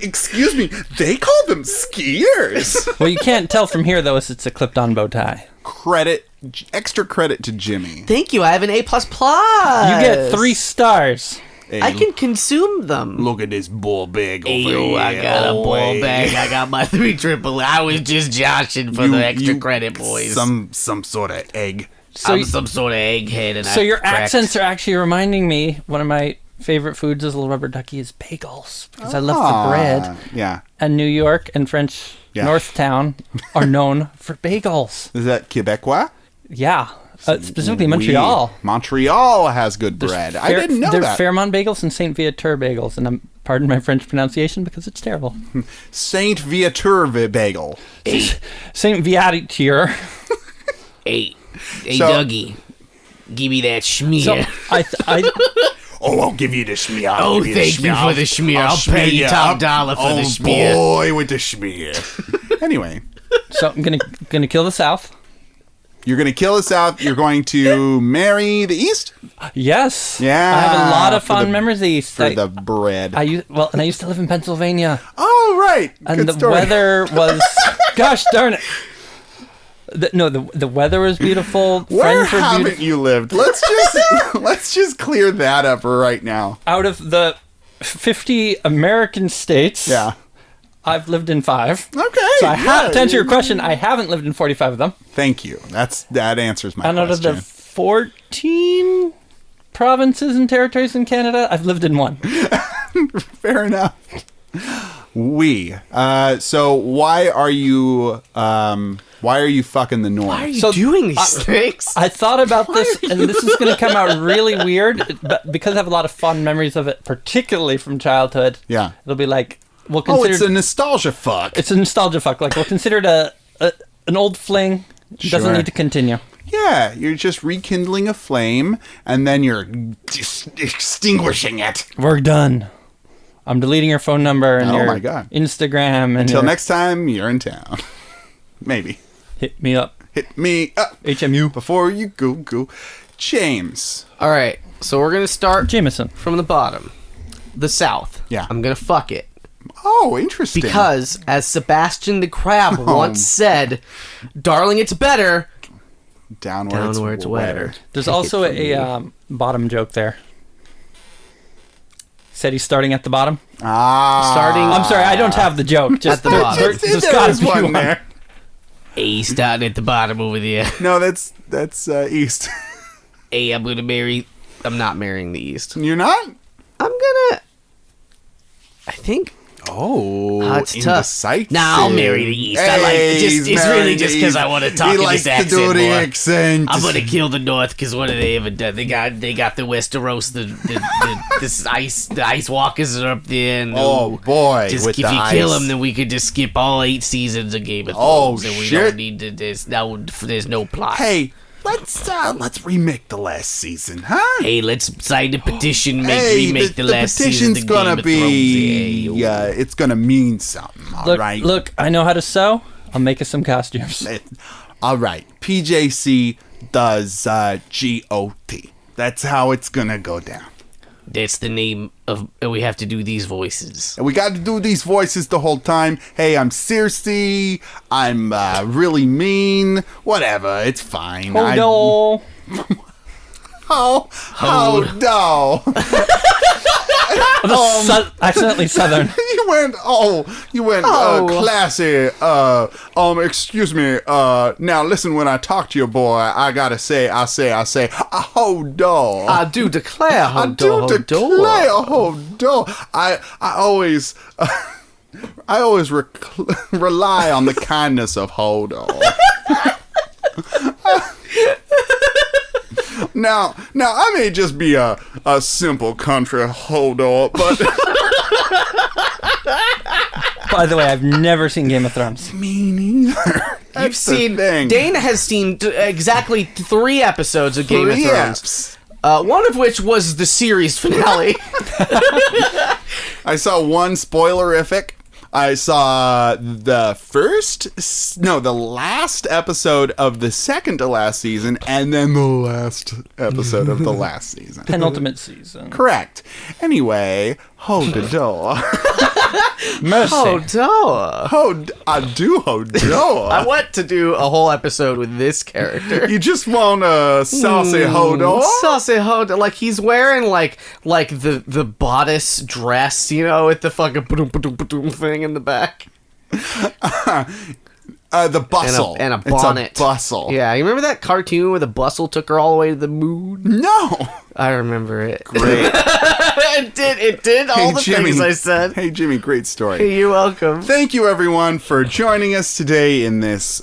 excuse me, they call them skiers. Well, you can't tell from here, though, it's a clipped-on bow tie. Extra credit to Jimmy. Thank you, I have an A++. You You get 3 stars. Hey, I can consume them. look at this ball bag over Ayo, here. I got a ball boy. bag. I got my 3 triple. I was just joshing for the extra credit, boys. Some sort of egg. I'm some sort of egghead, and So I your cracked. accents are actually reminding me, one of my favorite foods as a little rubber ducky is bagels. Because I love the bread. Yeah. And New York and French Yeah. Northtown are known for bagels. Is that Quebecois? Yeah. Specifically Montreal. Montreal has good bread. I didn't know There's that. Fairmont bagels and Saint Viateur bagels, and I'm pardon my French pronunciation because it's terrible. Saint Viateur bagel. Saint Viateur. Hey, So- Dougie, give me that schmear. So I'll give you the schmear. Oh, thank you for the schmear. I'll pay you top dollar for the schmear. Oh, boy, with the schmear. Anyway. So I'm gonna kill the South. You're going to kill the South. You're going to marry the East? Yes. Yeah. I have a lot of fond memories of the East. For the bread. I used to live in Pennsylvania. Oh, right. And the weather was... gosh darn it. The weather was beautiful. Where Friends were haven't beautiful. you lived? Let's just clear that up right now. Out of the 50 American states... Yeah. I've lived in 5. Okay. So to answer your question, I haven't lived in 45 of them. Thank you. That answers my question. And out of the 14 provinces and territories in Canada, I've lived in 1. Fair enough. So why are you fucking the North? Why are you doing these things? I thought about this, and this is going to come out really weird, but because I have a lot of fond memories of it, particularly from childhood. Yeah. It'll be like, we'll consider... it's a nostalgia fuck. It's a nostalgia fuck. Like, we'll consider it an old fling. It doesn't need to continue. Yeah, you're just rekindling a flame, and then you're extinguishing it. We're done. I'm deleting your phone number and your Instagram. And until next time you're in town. Maybe. Hit me up. HMU. Before you go. James. All right, so we're going to start Jameson from the bottom. The South. Yeah. I'm going to fuck it. Oh, interesting. Because, as Sebastian the Crab once said, darling, it's better. Downwards wetter. There's also a bottom joke there. Said he's starting at the bottom. I'm sorry, I don't have the joke. Just at the bottom. There's gotta be one there. Hey, starting at the bottom over there. No, that's East. Hey, I'm not marrying the East. You're not? I think. Oh, it's tough. Nah, I'll marry the East. I like it. It's really just because I want to talk in this accent more. Accent. I'm gonna kill the North because what have they ever done? They got the Westeros. The Ice Walkers are up there. And boy! Just if you kill them, then we could just skip all 8 seasons of Game of Thrones, and we don't need to. There's no plot. Hey. Let's remake the last season, huh? Hey, let's sign the petition, remake the last season of Game of Thrones. It's gonna mean something, alright? Look, I know how to sew. I'll make us some costumes. Alright, PJC does GOT. That's how it's gonna go down. That's the name of... we have to do these voices. And we got to do these voices the whole time. Hey, I'm Saucy. I'm really mean. Whatever, it's fine. Hodor. Hodor. Accidentally Southern. You went classy. Excuse me. Now listen, when I talk to you, boy, I gotta say, I say, Hodor. I do declare, Hodor. I always rely on the kindness of Hodor. Now I may just be a simple country Hodor, but by the way, I've never seen Game of Thrones. Me neither. You've seen Dana has seen exactly 3 episodes of Game of Thrones. One of which was the series finale. I saw one spoilerific. I saw the last episode of the second to last season, and then the last episode of the last season. Penultimate season. Correct. Anyway, Hodor. Mercy. Hodor. I do Hodor. I want to do a whole episode with this character. You just want a saucy Hodor? Saucy Hodor. Like, he's wearing, like the bodice dress, you know, with the fucking ba-doom thing in the back. The bustle. And a bonnet. It's a bustle. Yeah, you remember that cartoon where the bustle took her all the way to the moon? No. I remember it. Great. It did all the things I said. Hey, Jimmy, great story. Hey, you're welcome. Thank you, everyone, for joining us today in this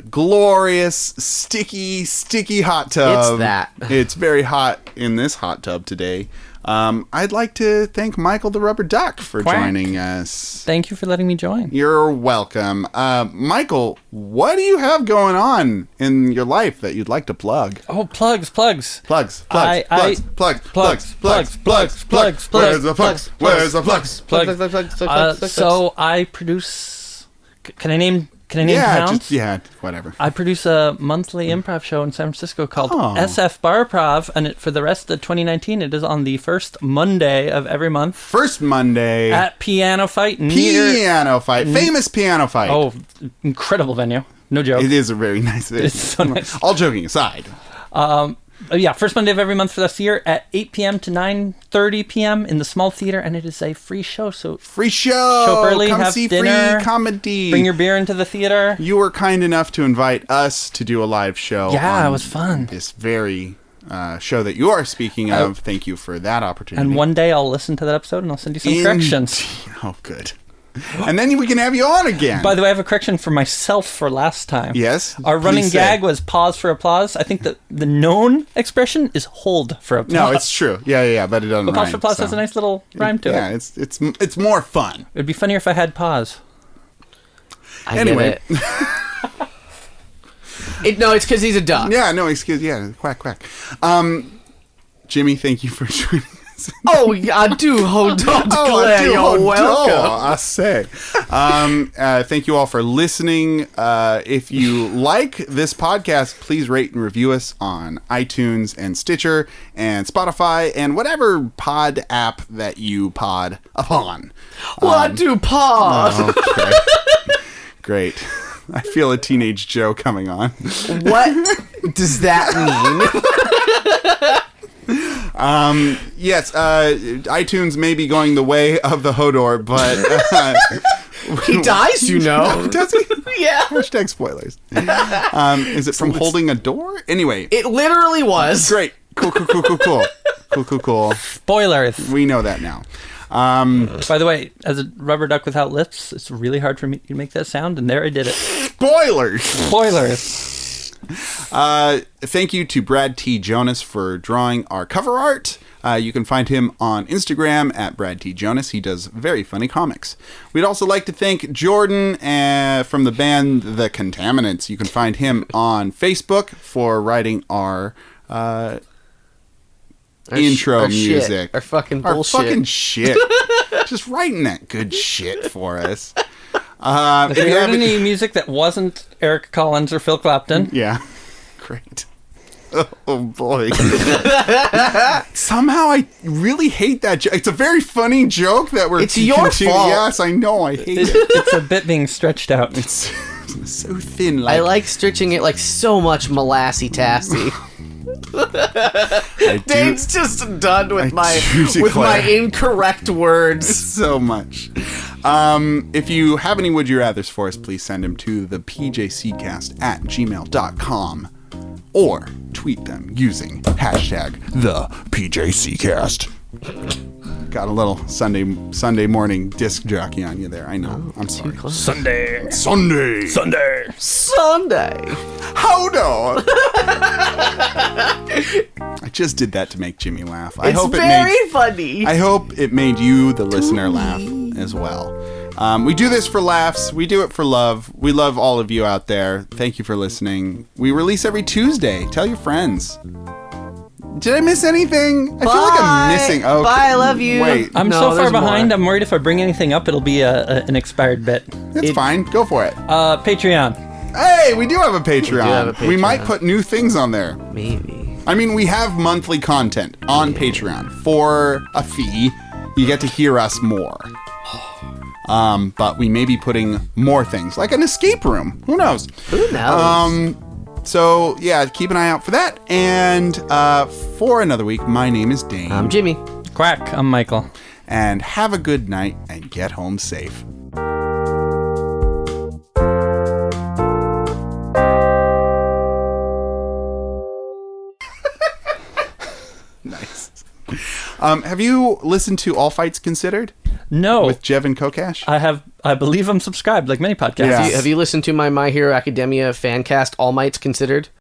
glorious, sticky hot tub. It's that. It's very hot in this hot tub today. I'd like to thank Michael the Rubber Duck for joining us. Thank you for letting me join. You're welcome. Michael, what do you have going on in your life that you'd like to plug? Oh, plugs. Plugs. Where's the plugs? So I produce... Can I name towns? Whatever. I produce a monthly improv show in San Francisco called SF Barprov, and for the rest of 2019, it is on the first Monday of every month. First Monday. At Piano Fight. Famous Piano Fight. Oh, incredible venue. No joke. It is a very nice venue. It's so nice. All joking aside. First Monday of every month for this year at 8 p.m. to 9:30 p.m. in the small theater, and it is a free show. So show up early, come have see dinner, free comedy. Bring your beer into the theater. You were kind enough to invite us to do a live show. Yeah, it was fun. This very show that you are speaking of. Thank you for that opportunity. And one day I'll listen to that episode and I'll send you some corrections. Oh, good. And then we can have you on again. By the way, I have a correction for myself for last time. Yes. Our running gag was pause for applause. I think that the known expression is hold for applause. No, it's true. Yeah, but it doesn't rhyme. Pause for applause has a nice little rhyme to it. Yeah, it's more fun. It'd be funnier if I had pause. Anyway. It's because he's a duck. Yeah, no, excuse. Yeah, quack. Jimmy, thank you for joining us. Oh, I do. Hodor. You're welcome. I say. Thank you all for listening. If you like this podcast, please rate and review us on iTunes and Stitcher and Spotify and whatever pod app that you pod upon. Well, I do pod. Okay. Great. I feel a teenage Joe coming on. What does that mean? Yes, iTunes may be going the way of the Hodor, but he dies, you know. Does he? Yeah. Hashtag spoilers. Is it from holding a door? Anyway, it literally was. Great. Cool. Spoilers. We know that now. By the way, as a rubber duck without lips, it's really hard for me to make that sound, and there I did it. Spoilers. Thank you to Brad T. Jonas for drawing our cover art. You can find him on Instagram at Brad T. Jonas. He does very funny comics. We'd also like to thank Jordan from the band The Contaminants. You can find him on Facebook for writing our intro music. Our fucking bullshit. Our fucking shit. Just writing that good shit for us. If you heard any music that wasn't Eric Collins or Phil Clapton. Yeah. Great. Oh, boy. Somehow I really hate that joke. It's a very funny joke that we're... It's your fault. Yes, I know. I hate it. It's a bit being stretched out. It's so thin. I like stretching it like so much molassy-tassy. Dave's just done with my incorrect words so much. If you have any would you rathers for us, please send them to the pjccast@gmail.com or tweet them using hashtag the PJCcast. Got a little Sunday morning disc jockey on you there. I know. I'm sorry. Sunday. Hodor. I just did that to make Jimmy laugh. It's very funny. I hope it made you, the listener, laugh as well. We do this for laughs. We do it for love. We love all of you out there. Thank you for listening. We release every Tuesday. Tell your friends. Did I miss anything? I feel like I'm missing. Okay. Bye, I love you. Wait. I'm so far behind, I'm worried if I bring anything up, it'll be an expired bit. It's fine. Go for it. Patreon. Hey, we do have a Patreon. We might Patreon. put new things on there. Maybe. I mean, we have monthly content on Patreon for a fee. You get to hear us more. But we may be putting more things, like an escape room. Who knows? Who knows? So, yeah, keep an eye out for that. And for another week, my name is Dane. I'm Jimmy. Quack, I'm Michael. And have a good night and get home safe. Nice. Have you listened to All Fights Considered? No. With Jevin Kokash? I believe I'm subscribed, like many podcasts. Yeah. Have you listened to my Hero Academia fan cast, All Mights Considered?